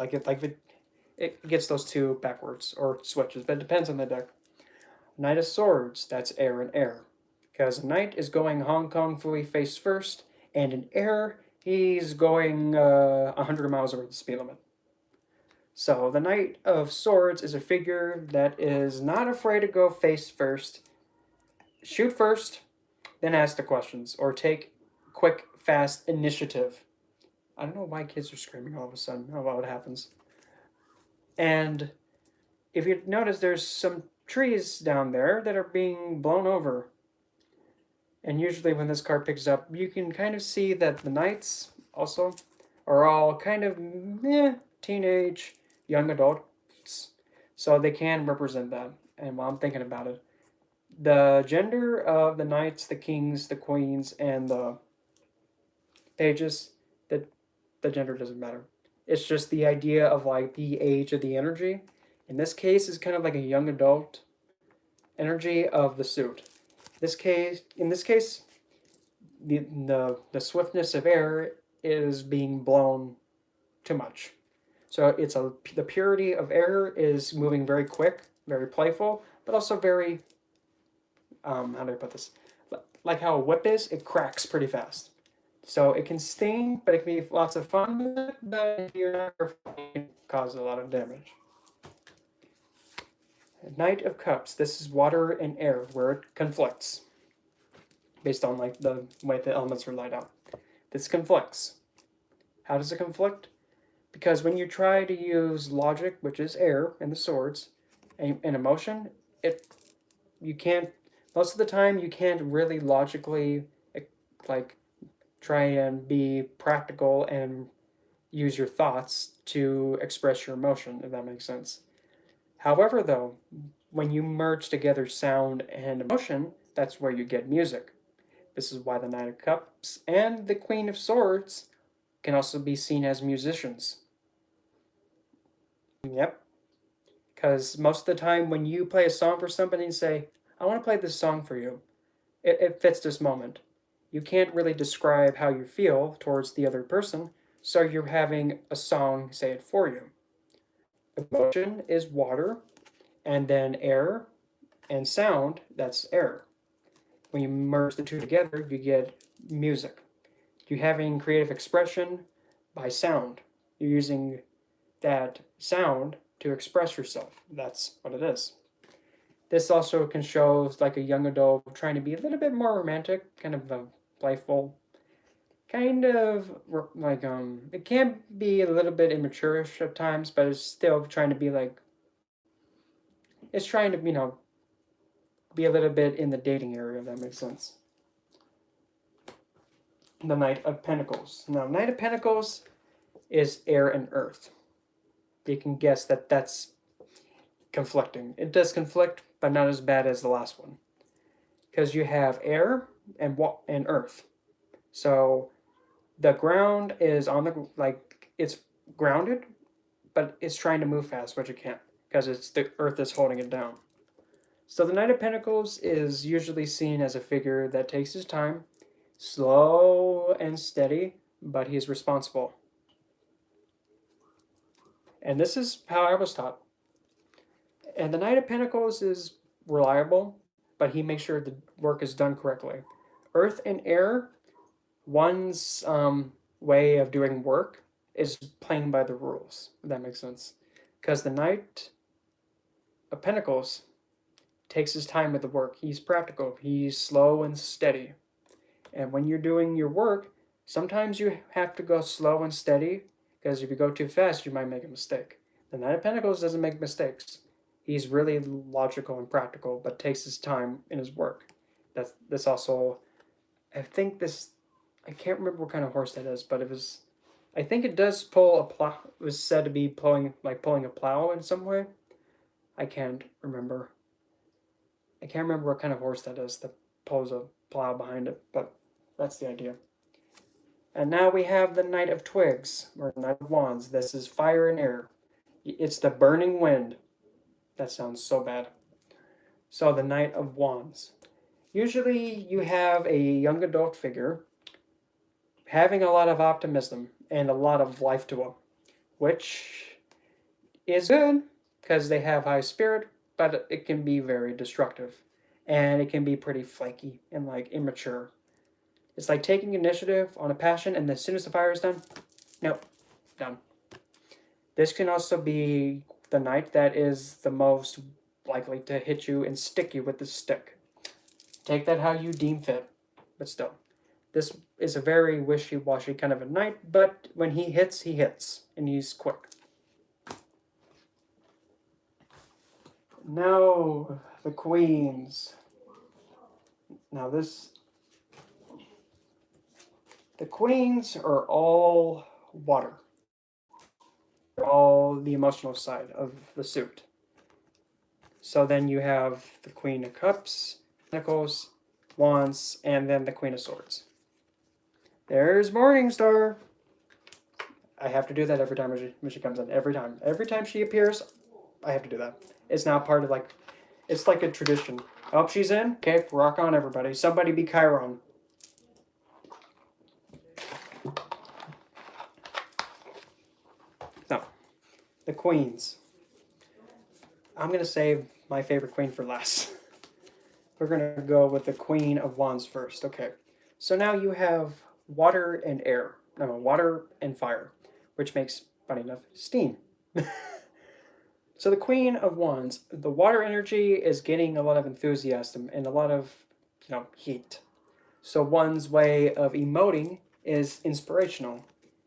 It gets those two backwards, or switches, but it depends on the deck. Knight of Swords, that's air and air. Because a Knight is going Hong Kong fully face first, and in air, he's going 100 miles over the speed limit. So the Knight of Swords is a figure that is not afraid to go face first, shoot first, then ask the questions, or take quick, fast initiative. I don't know why kids are screaming all of a sudden. I don't know what happens. And if you notice, there's some trees down there that are being blown over. And usually when this card picks up, you can kind of see that the knights also are all kind of teenage, young adults. So they can represent that. And while I'm thinking about it, the gender of the knights, the kings, the queens, and the pages, the gender doesn't matter. It's just the idea of like the age of the energy. In this case, is kind of like a young adult energy of the suit. In this case, the swiftness of air is being blown too much. So the purity of air is moving very quick, very playful, but also very how do I put this? Like how a whip is, it cracks pretty fast. So it can sting, but it can be lots of fun. But if you're not careful, it can cause a lot of damage. Knight of Cups. This is water and air, where it conflicts, based on like the way the elements are laid out. This conflicts. How does it conflict? Because when you try to use logic, which is air and the swords, and emotion, you can't. Most of the time, you can't really logically like try and be practical and use your thoughts to express your emotion, if that makes sense. However, though, when you merge together sound and emotion, that's where you get music. This is why the Knight of Cups and the Queen of Swords can also be seen as musicians. Yep. Because most of the time, when you play a song for somebody and say, I want to play this song for you, it fits this moment. You can't really describe how you feel towards the other person, so you're having a song say it for you. Emotion is water, and then air and sound, that's air. When you merge the two together, you get music. You're having creative expression by sound. You're using that sound to express yourself. That's what it is. This also can show like a young adult trying to be a little bit more romantic, kind of a playful, kind of like it can be a little bit immaturish at times, but it's still trying to be like, it's trying to be a little bit in the dating area, if that makes sense. The Knight of Pentacles. Now, Knight of Pentacles is air and earth. You can guess that that's conflicting. It does conflict, but not as bad as the last one, because you have air and earth. So the ground is on the it's grounded, but it's trying to move fast, which it can't because it's the earth is holding it down. So the Knight of Pentacles is usually seen as a figure that takes his time, slow and steady, but he's responsible. And this is how I was taught. And the Knight of Pentacles is reliable, but he makes sure the work is done correctly. Earth and air, one's way of doing work is playing by the rules, if that makes sense. Because the Knight of Pentacles takes his time with the work. He's practical, he's slow and steady. And when you're doing your work, sometimes you have to go slow and steady, because if you go too fast, you might make a mistake. The Knight of Pentacles doesn't make mistakes. He's really logical and practical, but takes his time in his work. This also, I think this, I can't remember what kind of horse that is, but it was, I think it does pull a plow. It was said to be pulling a plow in some way. I can't remember. I can't remember what kind of horse that is that pulls a plow behind it, but that's the idea. And now we have the Knight of Twigs, or Knight of Wands. This is fire and air. It's the burning wind. That sounds so bad. So the Knight of Wands. Usually you have a young adult figure having a lot of optimism and a lot of life to them, which is good because they have high spirit, but it can be very destructive. And it can be pretty flaky and like immature. It's like taking initiative on a passion, and as soon as the fire is done, nope, done. This can also be the knight that is the most likely to hit you and stick you with the stick. Take that how you deem fit, but still. This is a very wishy-washy kind of a knight, but when he hits, and he's quick. Now, the queens. Now this The queens are all water. They're all the emotional side of the suit. So then you have the Queen of Cups, Pentacles, Wands, and then the Queen of Swords. There's Morningstar. I have to do that every time when she comes in. Every time she appears, I have to do that. It's now part of it's like a tradition. Oh, she's in. Okay, rock on, everybody. Somebody be Chiron. No, the queens. I'm gonna save my favorite queen for last. We're gonna go with the Queen of Wands first. Okay, so now you have water and air. No, water and fire, which makes, funny enough, steam. So the Queen of Wands, the water energy is getting a lot of enthusiasm and a lot of, heat. So one's way of emoting is inspirational.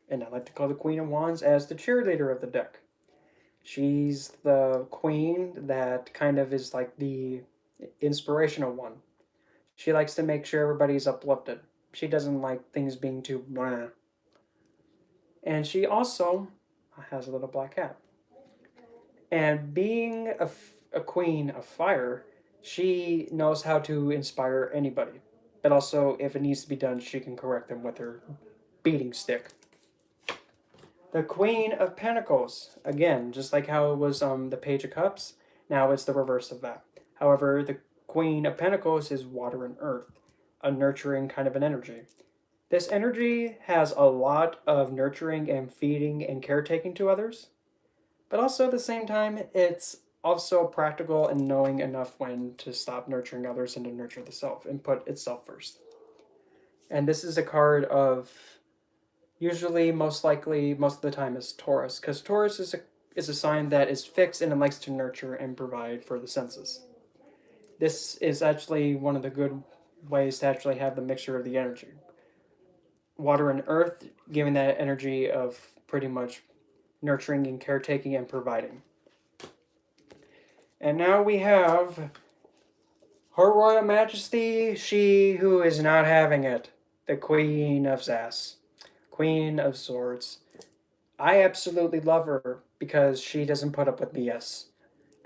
And I like to call the Queen of Wands as the cheerleader of the deck. She's the queen that kind of is like the inspirational one. She likes to make sure everybody's uplifted. She doesn't like things being too blah. And she also has a little black hat. And being a queen of fire, she knows how to inspire anybody. But also, if it needs to be done, she can correct them with her beating stick. The Queen of Pentacles, again, just like how it was the Page of Cups, now it's the reverse of that. However, the Queen of Pentacles is water and earth, a nurturing kind of an energy. This energy has a lot of nurturing and feeding and caretaking to others, but also at the same time, it's also practical and knowing enough when to stop nurturing others and to nurture the self and put itself first. And this is a card of usually, most likely, most of the time is Taurus, because Taurus is a sign that is fixed and it likes to nurture and provide for the senses. This is actually one of the good ways to actually have the mixture of the energy. Water and earth, giving that energy of pretty much nurturing and caretaking and providing. And now we have Her Royal Majesty, she who is not having it, the Queen of Sass, Queen of Swords. I absolutely love her because she doesn't put up with BS.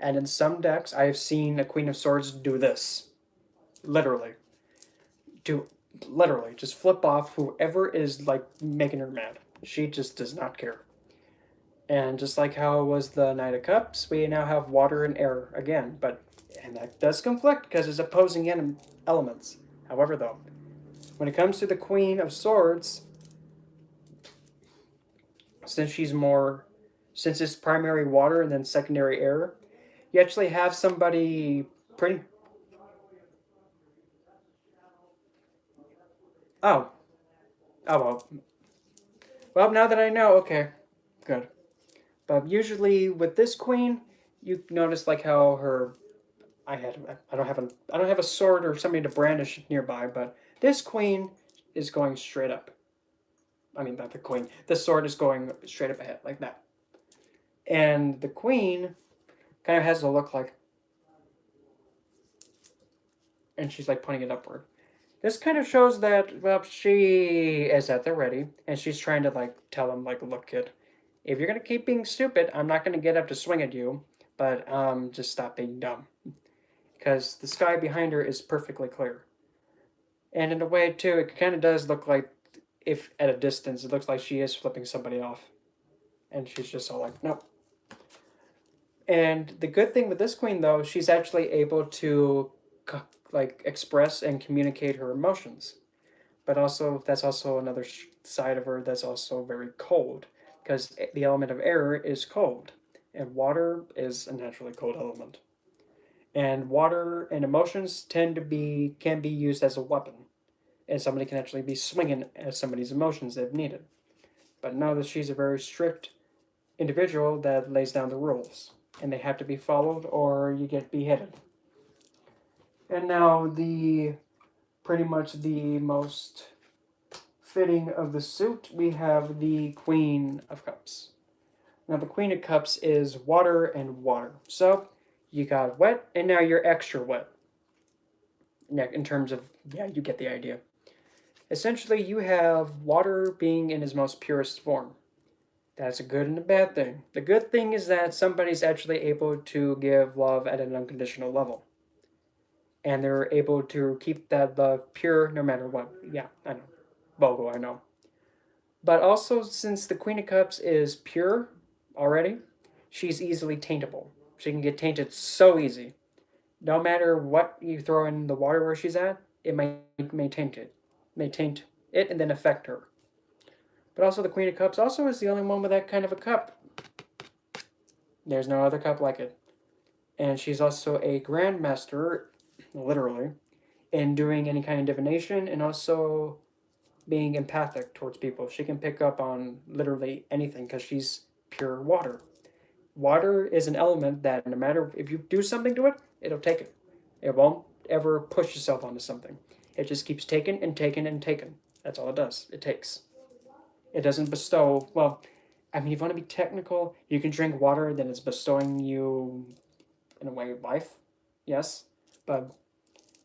And in some decks, I have seen a Queen of Swords do this. Literally. Literally, just flip off whoever is making her mad. She just does not care. And just like how it was the Knight of Cups, we now have water and air again, and that does conflict because it's opposing elements. However, though, when it comes to the Queen of Swords, since it's primary water and then secondary air, you actually have somebody pretty. Oh, well. Well, now that I know, okay, good. But usually with this queen, you notice how her. I don't have a sword or somebody to brandish nearby, but this queen is going straight up. I mean, not the queen. The sword is going straight up ahead like that. And the queen kind of has a look and she's pointing it upward. This kind of shows that, well, she is at the ready, and she's trying to tell him look, kid, if you're gonna keep being stupid, I'm not gonna get up to swing at you, but just stop being dumb, because the sky behind her is perfectly clear. And in a way too, it kind of does look like, if at a distance, it looks like she is flipping somebody off, and she's just all nope. And the good thing with this queen, though, she's actually able to express and communicate her emotions. But also, that's also another side of her that's also very cold, because the element of air is cold, and water is a naturally cold element. And water and emotions can be used as a weapon, and somebody can actually be swinging at somebody's emotions if needed. But know that she's a very strict individual that lays down the rules, and they have to be followed or you get beheaded. And now pretty much the most fitting of the suit, we have the Queen of Cups. Now the Queen of Cups is water and water. So you got wet and now you're extra wet. In terms of, yeah, you get the idea. Essentially, you have water being in its most purest form. That's a good and a bad thing. The good thing is that somebody's actually able to give love at an unconditional level. And they're able to keep that love pure no matter what. Yeah, I know. Bogo, I know. But also, since the Queen of Cups is pure already, she's easily taintable. She can get tainted so easy. No matter what you throw in the water where she's at, it may taint it. May taint it and then affect her. But also, the Queen of Cups also is the only one with that kind of a cup. There's no other cup like it. And she's also a grandmaster, literally, in doing any kind of divination and also being empathic towards people. She can pick up on literally anything because she's pure water. Water is an element that no matter if you do something to it, it'll take it. It won't ever push itself onto something. It just keeps taking and taking and taking. That's all it does. It takes. It doesn't bestow. Well, I mean, if you want to be technical, you can drink water, then it's bestowing you, in a way, life. Yes. But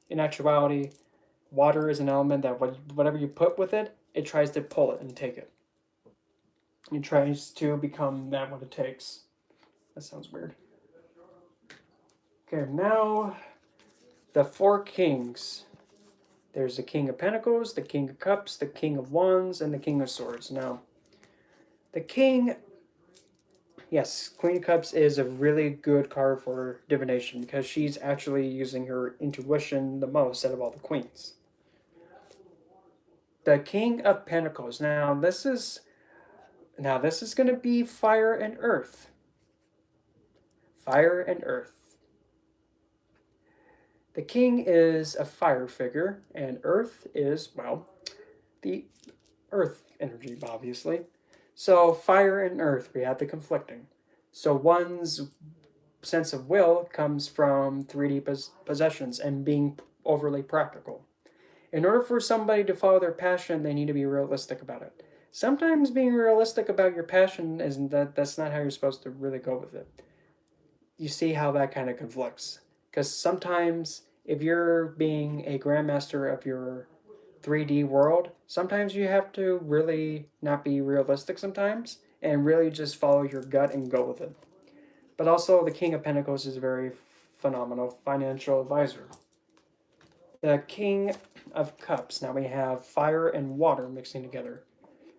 in actuality, water is an element that whatever you put with it, it tries to pull it and take it. It tries to become that what it takes. That sounds weird. Okay, now the four kings. There's the King of Pentacles, the King of Cups, the King of Wands, and the King of Swords. Now, the King, yes, Queen of Cups is a really good card for divination because she's actually using her intuition the most out of all the queens. The King of Pentacles. Now this is going to be fire and earth. Fire and earth. The king is a fire figure, and earth is, well, the earth energy, obviously. So fire and earth, we have the conflicting. So one's sense of will comes from 3D possessions and being overly practical. In order for somebody to follow their passion, they need to be realistic about it. Sometimes being realistic about your passion isn't that's not how you're supposed to really go with it. You see how that kind of conflicts. Because sometimes if you're being a grandmaster of your 3D world, sometimes you have to really not be realistic sometimes and really just follow your gut and go with it. But also, the King of Pentacles is a very phenomenal financial advisor. The King of Cups. Now we have fire and water mixing together.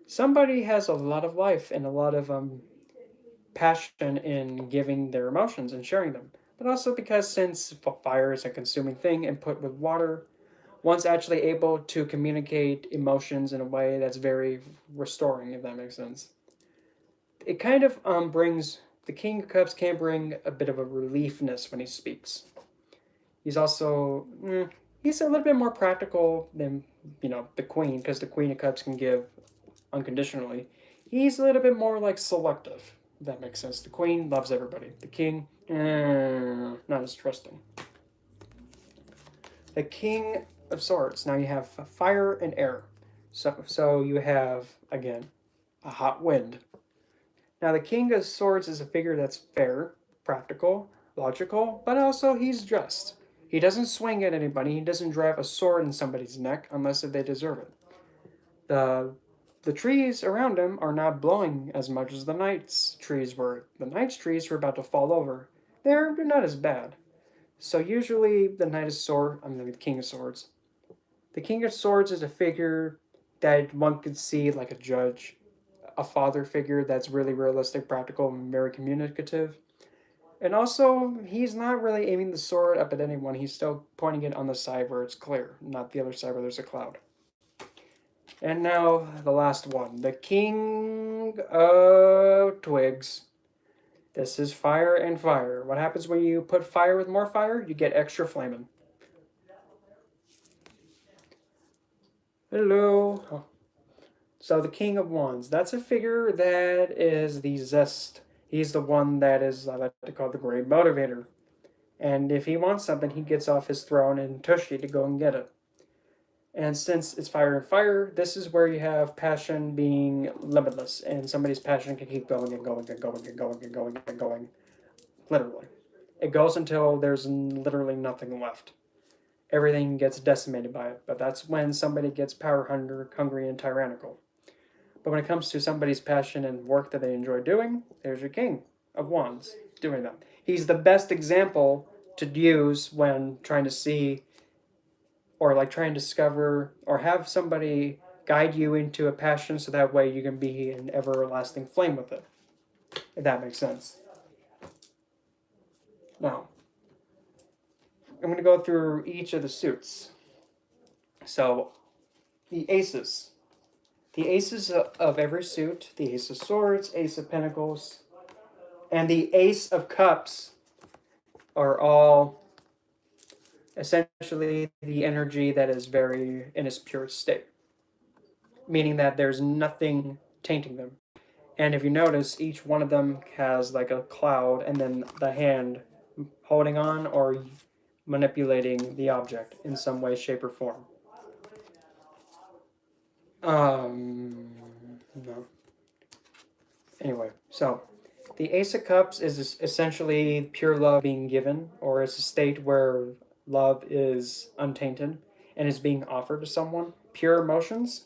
Somebody has a lot of life and a lot of passion in giving their emotions and sharing them. But also because since fire is a consuming thing and put with water, one's actually able to communicate emotions in a way that's very restoring, if that makes sense. It kind of brings, the King of Cups can bring a bit of a reliefness when he speaks. He's also, he's a little bit more practical than, the Queen, because the Queen of Cups can give unconditionally. He's a little bit more like selective, if that makes sense. The Queen loves everybody. The King, not as trusting. The King of Swords. Now you have fire and air. So you have, again, a hot wind. Now the King of Swords is a figure that's fair, practical, logical, but also he's just. He doesn't swing at anybody. He doesn't drive a sword in somebody's neck unless they deserve it. The trees around him are not blowing as much as the knight's trees were. The knight's trees were about to fall over. They're not as bad. So usually the the King of Swords. The King of Swords is a figure that one could see like a judge, a father figure that's really realistic, practical, and very communicative. And also, he's not really aiming the sword up at anyone. He's still pointing it on the side where it's clear, not the other side where there's a cloud. And now, the last one. The King of Twigs. This is fire and fire. What happens when you put fire with more fire? You get extra flaming. Hello. Oh. So the King of Wands. That's a figure that is the zest. He's the one that is, I like to call the great motivator. And if he wants something, he gets off his throne and Tushy to go and get it. And since it's fire and fire, this is where you have passion being limitless. And somebody's passion can keep going and going and going and going and going and going. Literally. It goes until there's literally nothing left. everything gets decimated by it. But that's when somebody gets power hungry and tyrannical. But when it comes to somebody's passion and work that they enjoy doing, there's your King of Wands doing that. He's the best example to use when trying to see or like trying to discover or have somebody guide you into a passion so that way you can be an everlasting flame with it. If that makes sense. Now, I'm going to go through each of the suits. So, the aces. The aces of every suit, the Ace of Swords, Ace of Pentacles, and the Ace of Cups are all essentially the energy that is very in its purest state, meaning that there's nothing tainting them. And if you notice, each one of them has like a cloud and then the hand holding on or manipulating the object in some way, shape, or form. No. Anyway, so the Ace of Cups is essentially pure love being given, or it's a state where love is untainted and is being offered to someone. Pure emotions.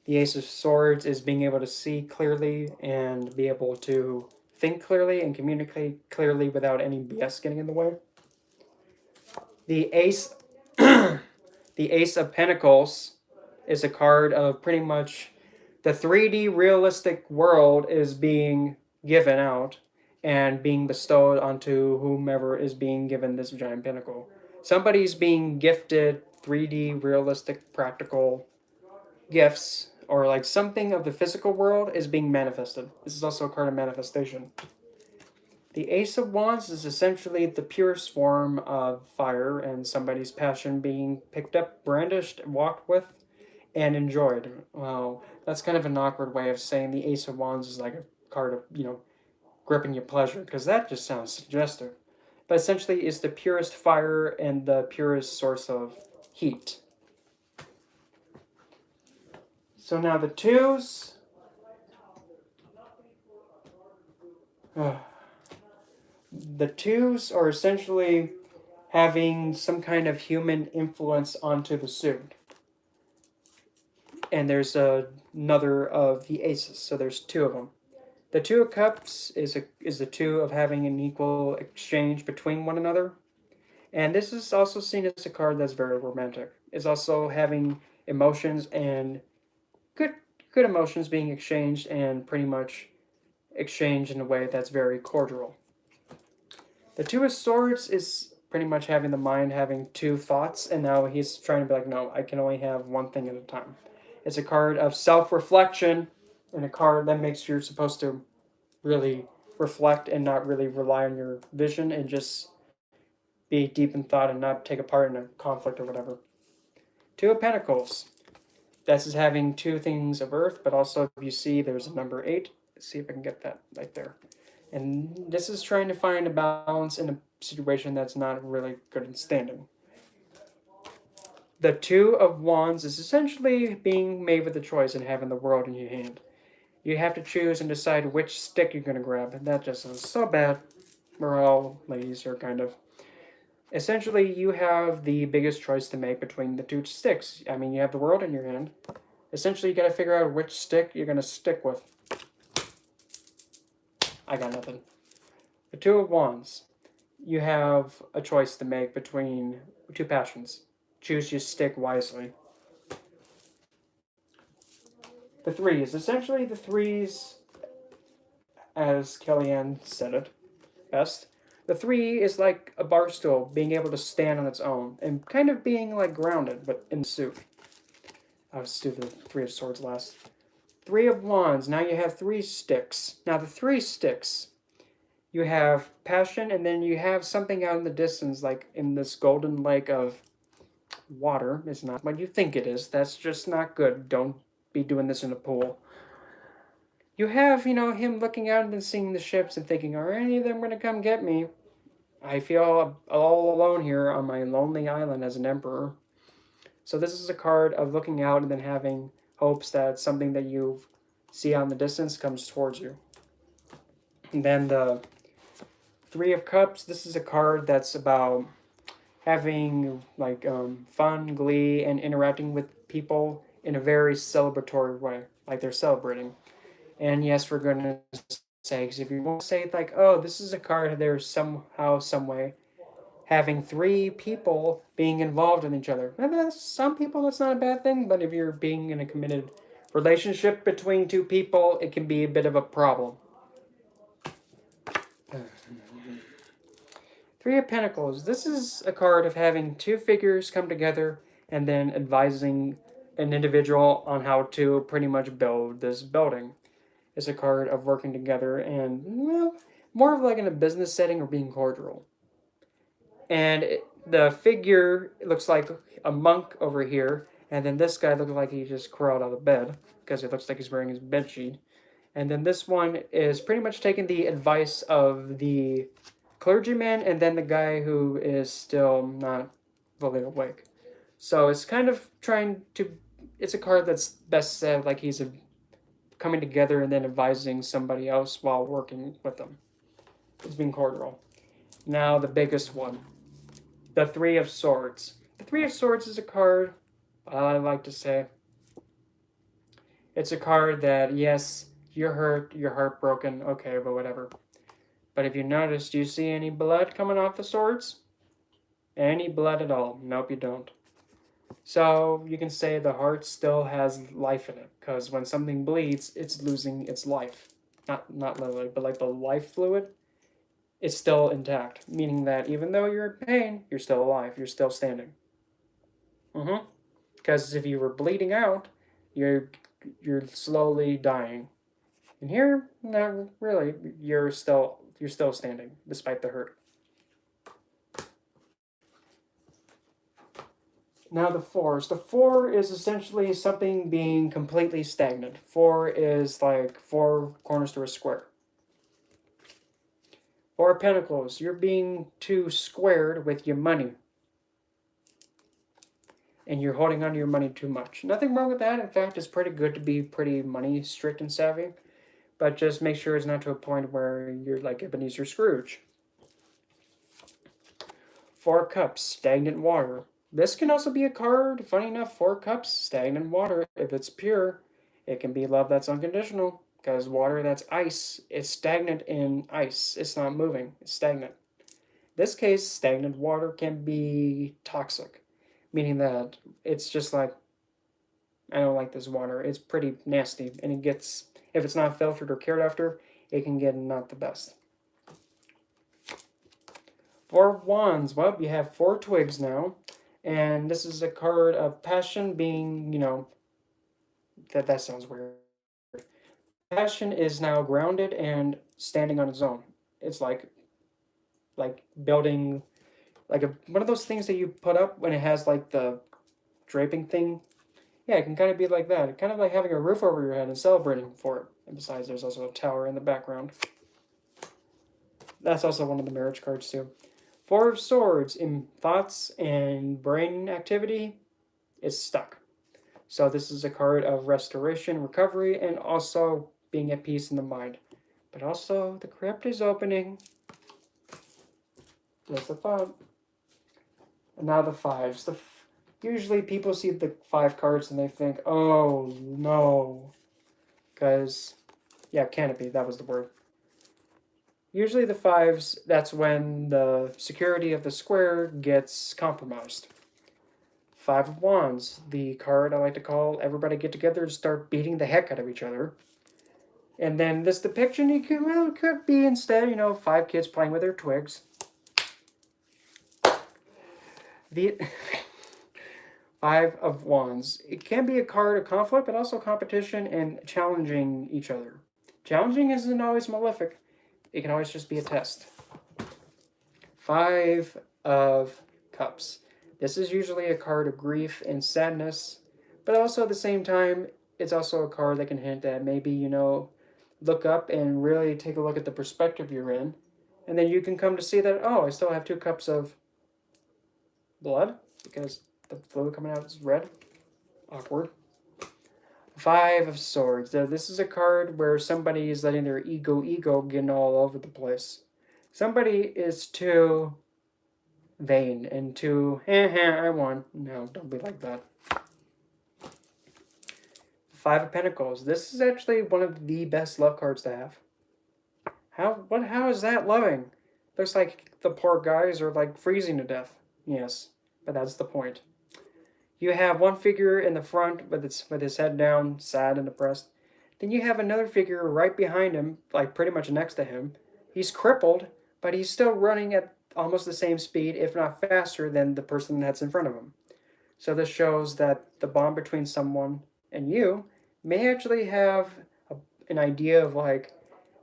The Ace of Swords is being able to see clearly and be able to think clearly and communicate clearly without any BS getting in the way. The Ace, the Ace of Pentacles is a card of pretty much the 3D realistic world is being given out and being bestowed onto whomever is being given this giant pentacle. Somebody's being gifted 3D realistic practical gifts, or like something of the physical world is being manifested. This is also a card of manifestation. The Ace of Wands is essentially the purest form of fire and somebody's passion being picked up, brandished, walked with, and enjoyed. Well, that's kind of an awkward way of saying the Ace of Wands is like a card of, gripping your pleasure, because that just sounds suggestive. But essentially, it's the purest fire and the purest source of heat. So now the twos. The twos are essentially having some kind of human influence onto the suit. And there's another of the aces, so there's two of them. The Two of Cups is the two of having an equal exchange between one another. And this is also seen as a card that's very romantic. It's also having emotions and good emotions being exchanged and pretty much exchanged in a way that's very cordial. The Two of Swords is pretty much having the mind having two thoughts, and now he's trying to be like, no, I can only have one thing at a time. It's a card of self-reflection and a card that makes you supposed to really reflect and not really rely on your vision and just be deep in thought and not take a part in a conflict or whatever. Two of Pentacles. This is having two things of earth, but also if you see there's a number 8. Let's see if I can get that right there. And this is trying to find a balance in a situation that's not really good in standing. The Two of Wands is essentially being made with a choice and having the world in your hand. You have to choose and decide which stick you're going to grab. And that just sounds so bad. We're all ladies here, kind of. Essentially, you have the biggest choice to make between the two sticks. I mean, you have the world in your hand. Essentially, you got to figure out which stick you're going to stick with. I got nothing. The Two of Wands. You have a choice to make between two passions. Choose your stick wisely. The Threes. Essentially, the Threes, as Kellyanne said it best, the 3 is like a bar stool, being able to stand on its own and kind of being like grounded, but in the suit. I'll just do the 3 of Swords last. 3 of Wands. Now you have 3 sticks. Now the 3 sticks, you have passion, and then you have something out in the distance, like in this golden lake of water. It's not what you think it is. That's just not good. Don't be doing this in a pool. You have, him looking out and seeing the ships and thinking, are any of them going to come get me? I feel all alone here on my lonely island as an emperor. So this is a card of looking out and then having hopes that something that you see out in the distance comes towards you. And then the 3 of Cups, this is a card that's about having like fun, glee, and interacting with people in a very celebratory way, like they're celebrating. And yes, for goodness sakes, if you want to say like, oh, this is a card, there's somehow, some way having three people being involved in each other. And some people, that's not a bad thing, but if you're being in a committed relationship between two people, it can be a bit of a problem. Three of Pentacles. This is a card of having two figures come together and then advising an individual on how to pretty much build this building. It's a card of working together and, well, more of like in a business setting or being cordial. And the figure looks like a monk over here, and then this guy looks like he just crawled out of bed because it looks like he's wearing his bed sheet. And then this one is pretty much taking the advice of the clergyman and then the guy who is still not fully awake. So it's kind of trying to. It's a card that's best said like he's coming together and then advising somebody else while working with them. It's being cordial. Now the biggest one, the Three of Swords. The Three of Swords is a card, I like to say, it's a card that, yes, you're hurt, you're heartbroken, okay, but whatever. But if you notice, do you see any blood coming off the swords? Any blood at all? Nope, you don't. So you can say the heart still has life in it, because when something bleeds, it's losing its life. Not literally, but like the life fluid, it's still intact, meaning that even though you're in pain, you're still alive, you're still standing. Because if you were bleeding out, you're slowly dying. And here, not really. You're still standing despite the hurt. Now the fours. The four is essentially something being completely stagnant. Four is like four corners to a square. Four of Pentacles. You're being too squared with your money. And you're holding on to your money too much. Nothing wrong with that. In fact, it's pretty good to be pretty money strict and savvy. But just make sure it's not to a point where you're like Ebenezer Scrooge. Four Cups, stagnant water. This can also be a card, funny enough, Four Cups, stagnant water. If it's pure, it can be love that's unconditional. Because water that's ice, it's stagnant in ice. It's not moving, it's stagnant. In this case, stagnant water can be toxic, meaning that it's just like, I don't like this water. It's pretty nasty, and it gets, if it's not filtered or cared after, it can get not the best. Four of Wands. Well, you have four twigs now, and this is a card of passion being, that sounds weird. Passion is now grounded and standing on its own. It's like building, like one of those things that you put up when it has like the draping thing. Yeah, it can kind of be like that. Kind of like having a roof over your head and celebrating for it. And besides, there's also a tower in the background. That's also one of the marriage cards too. Four of Swords, in thoughts and brain activity, is stuck. So this is a card of restoration, recovery, and also being at peace in the mind. But also, the crypt is opening. Just a thought. And now the fives. Usually people see the five cards and they think, oh no. Because, yeah, canopy, that was the word. Usually the fives, that's when the security of the square gets compromised. Five of Wands, the card I like to call everybody get together and start beating the heck out of each other. And then this depiction, it could be instead, five kids playing with their twigs. The Five of Wands. It can be a card of conflict, but also competition and challenging each other. Challenging isn't always malefic. It can always just be a test. Five of Cups. This is usually a card of grief and sadness, but also at the same time, it's also a card that can hint at maybe, look up and really take a look at the perspective you're in, and then you can come to see that, oh, I still have 2 cups of blood, because the fluid coming out is red. Awkward. Five of Swords. This is a card where somebody is letting their ego getting all over the place. Somebody is too vain and too, I won. No, don't be like that. Five of Pentacles. This is actually one of the best love cards to have. How is that loving? Looks like the poor guys are like freezing to death. Yes, but that's the point. You have one figure in the front with his head down, sad and depressed. Then you have another figure right behind him, like pretty much next to him. He's crippled, but he's still running at almost the same speed, if not faster, than the person that's in front of him. So this shows that the bond between someone and you may actually have an idea of like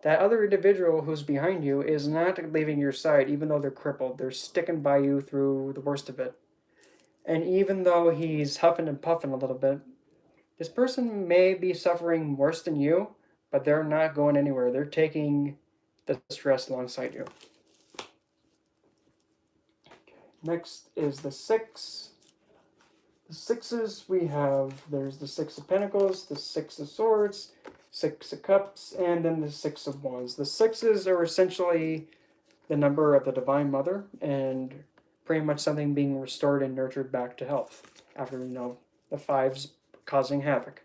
that other individual who's behind you is not leaving your side, even though they're crippled. They're sticking by you through the worst of it. And even though he's huffing and puffing a little bit, this person may be suffering worse than you, but they're not going anywhere. They're taking the stress alongside you. Next is the six. The sixes we have, there's the Six of Pentacles, the Six of Swords, Six of Cups, and then the Six of Wands. The sixes are essentially the number of the Divine Mother, and pretty much something being restored and nurtured back to health after, the fives causing havoc.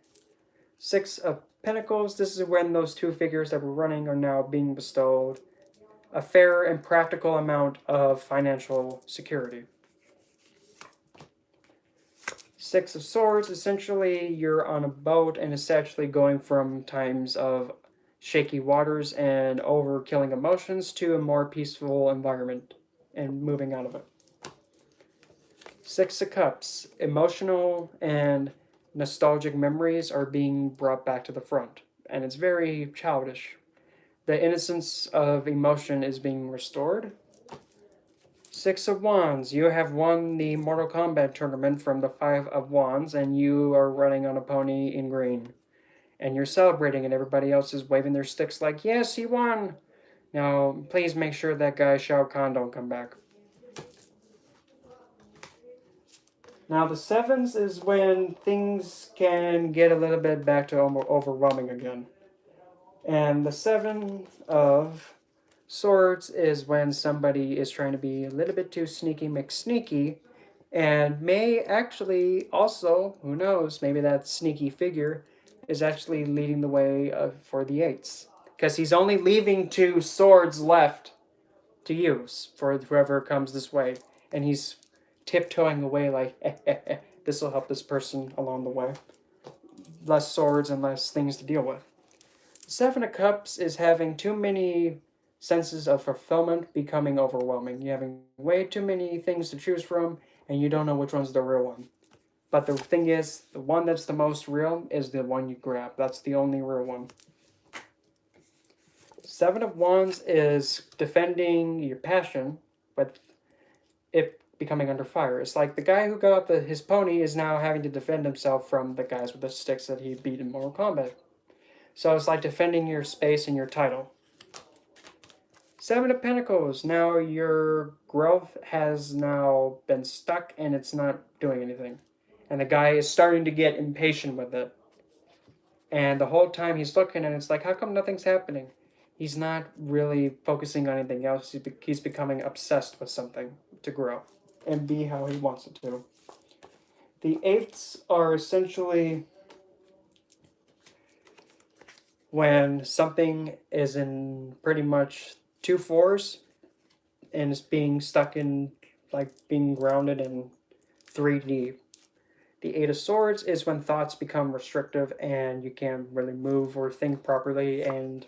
Six of Pentacles, this is when those two figures that were running are now being bestowed a fair and practical amount of financial security. Six of Swords, essentially you're on a boat and it's actually going from times of shaky waters and overkilling emotions to a more peaceful environment and moving out of it. Six of Cups, emotional and nostalgic memories are being brought back to the front, and it's very childish. The innocence of emotion is being restored. Six of Wands, you have won the Mortal Kombat tournament from the Five of Wands, and you are running on a pony in green. And you're celebrating, and everybody else is waving their sticks like, yes, he won! Now, please make sure that guy Shao Kahn don't come back. Now, the sevens is when things can get a little bit back to overwhelming again. And the Seven of Swords is when somebody is trying to be a little bit too sneaky McSneaky and may actually also, who knows, maybe that sneaky figure is actually leading the way for the eights. Because he's only leaving two swords left to use for whoever comes this way. And he's tiptoeing away like, this will help this person along the way. Less swords and less things to deal with. Seven of Cups is having too many senses of fulfillment becoming overwhelming. You're having way too many things to choose from, and you don't know which one's the real one. But the thing is, the one that's the most real is the one you grab. That's the only real one. Seven of Wands is defending your passion, but it becoming under fire. It's like the guy who got his pony is now having to defend himself from the guys with the sticks that he beat in Mortal Kombat. So it's like defending your space and your title. Seven of Pentacles. Now your growth has now been stuck and it's not doing anything. And the guy is starting to get impatient with it. And the whole time he's looking and it's like, how come nothing's happening? He's not really focusing on anything else. He's becoming obsessed with something to grow and be how he wants it to. The eights are essentially when something is in pretty much two fours and is being stuck in, like being grounded in 3D. The Eight of Swords is when thoughts become restrictive and you can't really move or think properly and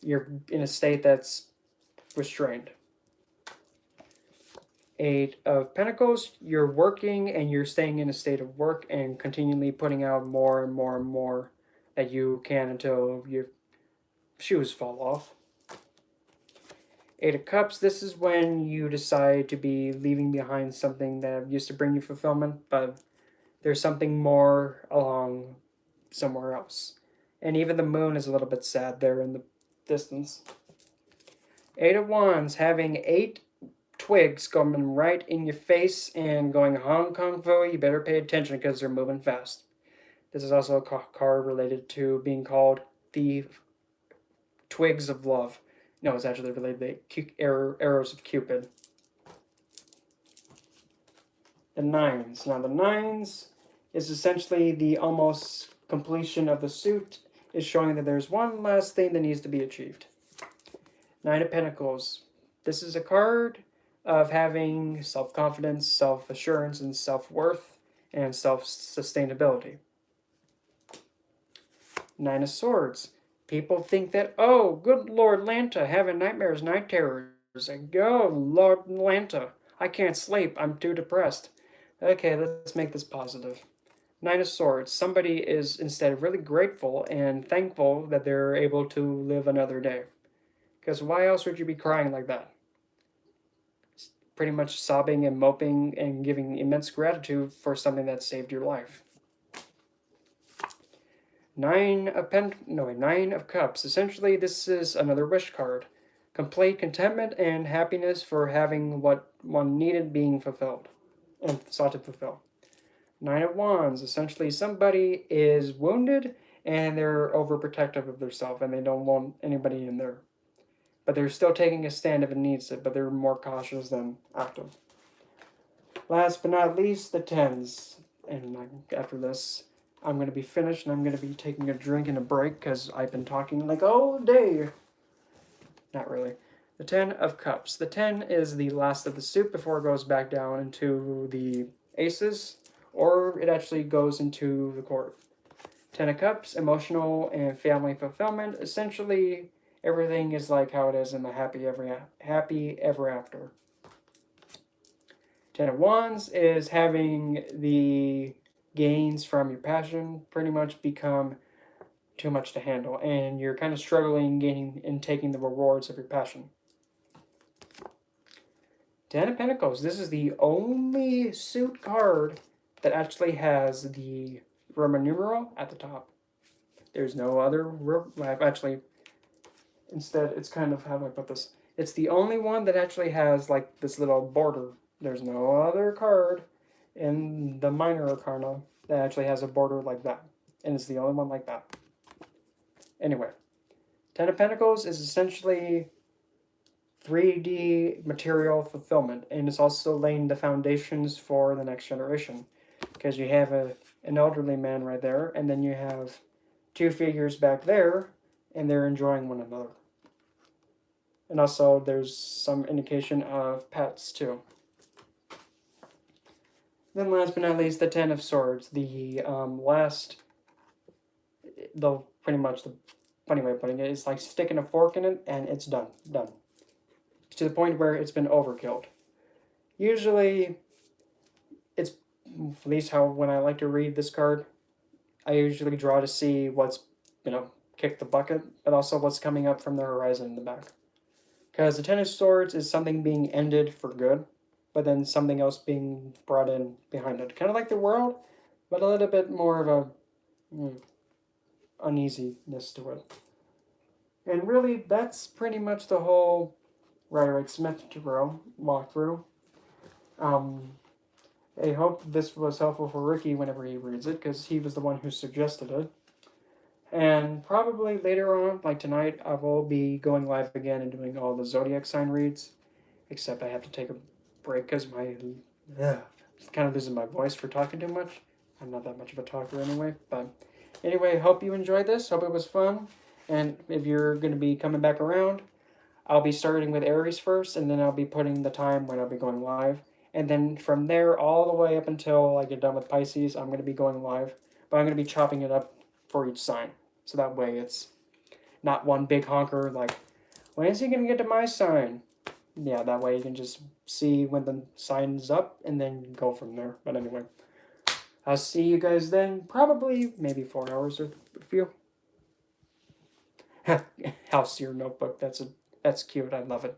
you're in a state that's restrained. Eight of Pentacles, you're working and you're staying in a state of work and continually putting out more and more and more that you can until your shoes fall off. Eight of Cups, this is when you decide to be leaving behind something that used to bring you fulfillment, but there's something more along somewhere else. And even the moon is a little bit sad there in the distance. Eight of Wands, having 8 twigs coming right in your face and going Hong Kong Fu, you better pay attention because they're moving fast. This is also a card related to being called the Twigs of Love. No, it's actually related to arrows of Cupid. the nines. Now the nines is essentially the almost completion of the suit, is showing that there's one last thing that needs to be achieved. Nine of Pentacles. This is a card of having self-confidence, self-assurance, and self-worth, and self-sustainability. Nine of Swords. People think that, oh, good Lord Lanta, having nightmares, night terrors. Go, Lord Lanta, I can't sleep, I'm too depressed. Okay, let's make this positive. Nine of Swords. Somebody is instead really grateful and thankful that they're able to live another day. Because why else would you be crying like that? Pretty much sobbing and moping and giving immense gratitude for something that saved your life. Nine of Cups. Essentially, this is another wish card. Complete contentment and happiness for having what one needed being fulfilled and sought to fulfill. Nine of Wands. Essentially, somebody is wounded and they're overprotective of themselves and they don't want anybody in there. But they're still taking a stand if it needs it, but they're more cautious than active. Last but not least, the Tens. And after this, I'm going to be finished and I'm going to be taking a drink and a break because I've been talking like all day. Not really. The Ten of Cups. The 10 is the last of the suit before it goes back down into the aces, or it actually goes into the court. Ten of Cups, emotional and family fulfillment. Essentially, everything is like how it is in the happy ever after. Ten of Wands is having the gains from your passion pretty much become too much to handle, and you're kind of struggling gaining and taking the rewards of your passion. Ten of Pentacles. This is the only suit card that actually has the Roman numeral at the top. There's no other. Actually, instead, it's kind of, how do I put this? It's the only one that actually has like this little border. There's no other card in the minor arcana that actually has a border like that. And it's the only one like that. Anyway, Ten of Pentacles is essentially 3D material fulfillment, and it's also laying the foundations for the next generation. Because you have an elderly man right there, and then you have two figures back there, and they're enjoying one another. And also, there's some indication of pets, too. Then last but not least, the Ten of Swords. The pretty much the funny way of putting it is like sticking a fork in it, and it's done. To the point where it's been overkilled. Usually, it's, at least how when I like to read this card, I usually draw to see what's, kicked the bucket, but also what's coming up from the horizon in the back. Because the Ten of Swords is something being ended for good, but then something else being brought in behind it. Kind of like the world, but a little bit more of a uneasiness to it. And really, that's pretty much the whole Rider-Waite-Smith Tarot walkthrough. I hope this was helpful for Ricky whenever he reads it, because he was the one who suggested it. And probably later on, like tonight, I will be going live again and doing all the zodiac sign reads, except I have to take a break because I'm kind of losing my voice for talking too much. I'm not that much of a talker anyway. But anyway, hope you enjoyed this. Hope it was fun. And if you're going to be coming back around, I'll be starting with Aries first, and then I'll be putting the time when I'll be going live. And then from there all the way up until I get done with Pisces, I'm going to be going live. But I'm going to be chopping it up for each sign. So that way it's not one big honker like, when is he going to get to my sign? Yeah, that way you can just see when the sign's up and then go from there. But anyway, I'll see you guys then. Probably maybe 4 hours or a few. House your notebook. That's cute. I love it.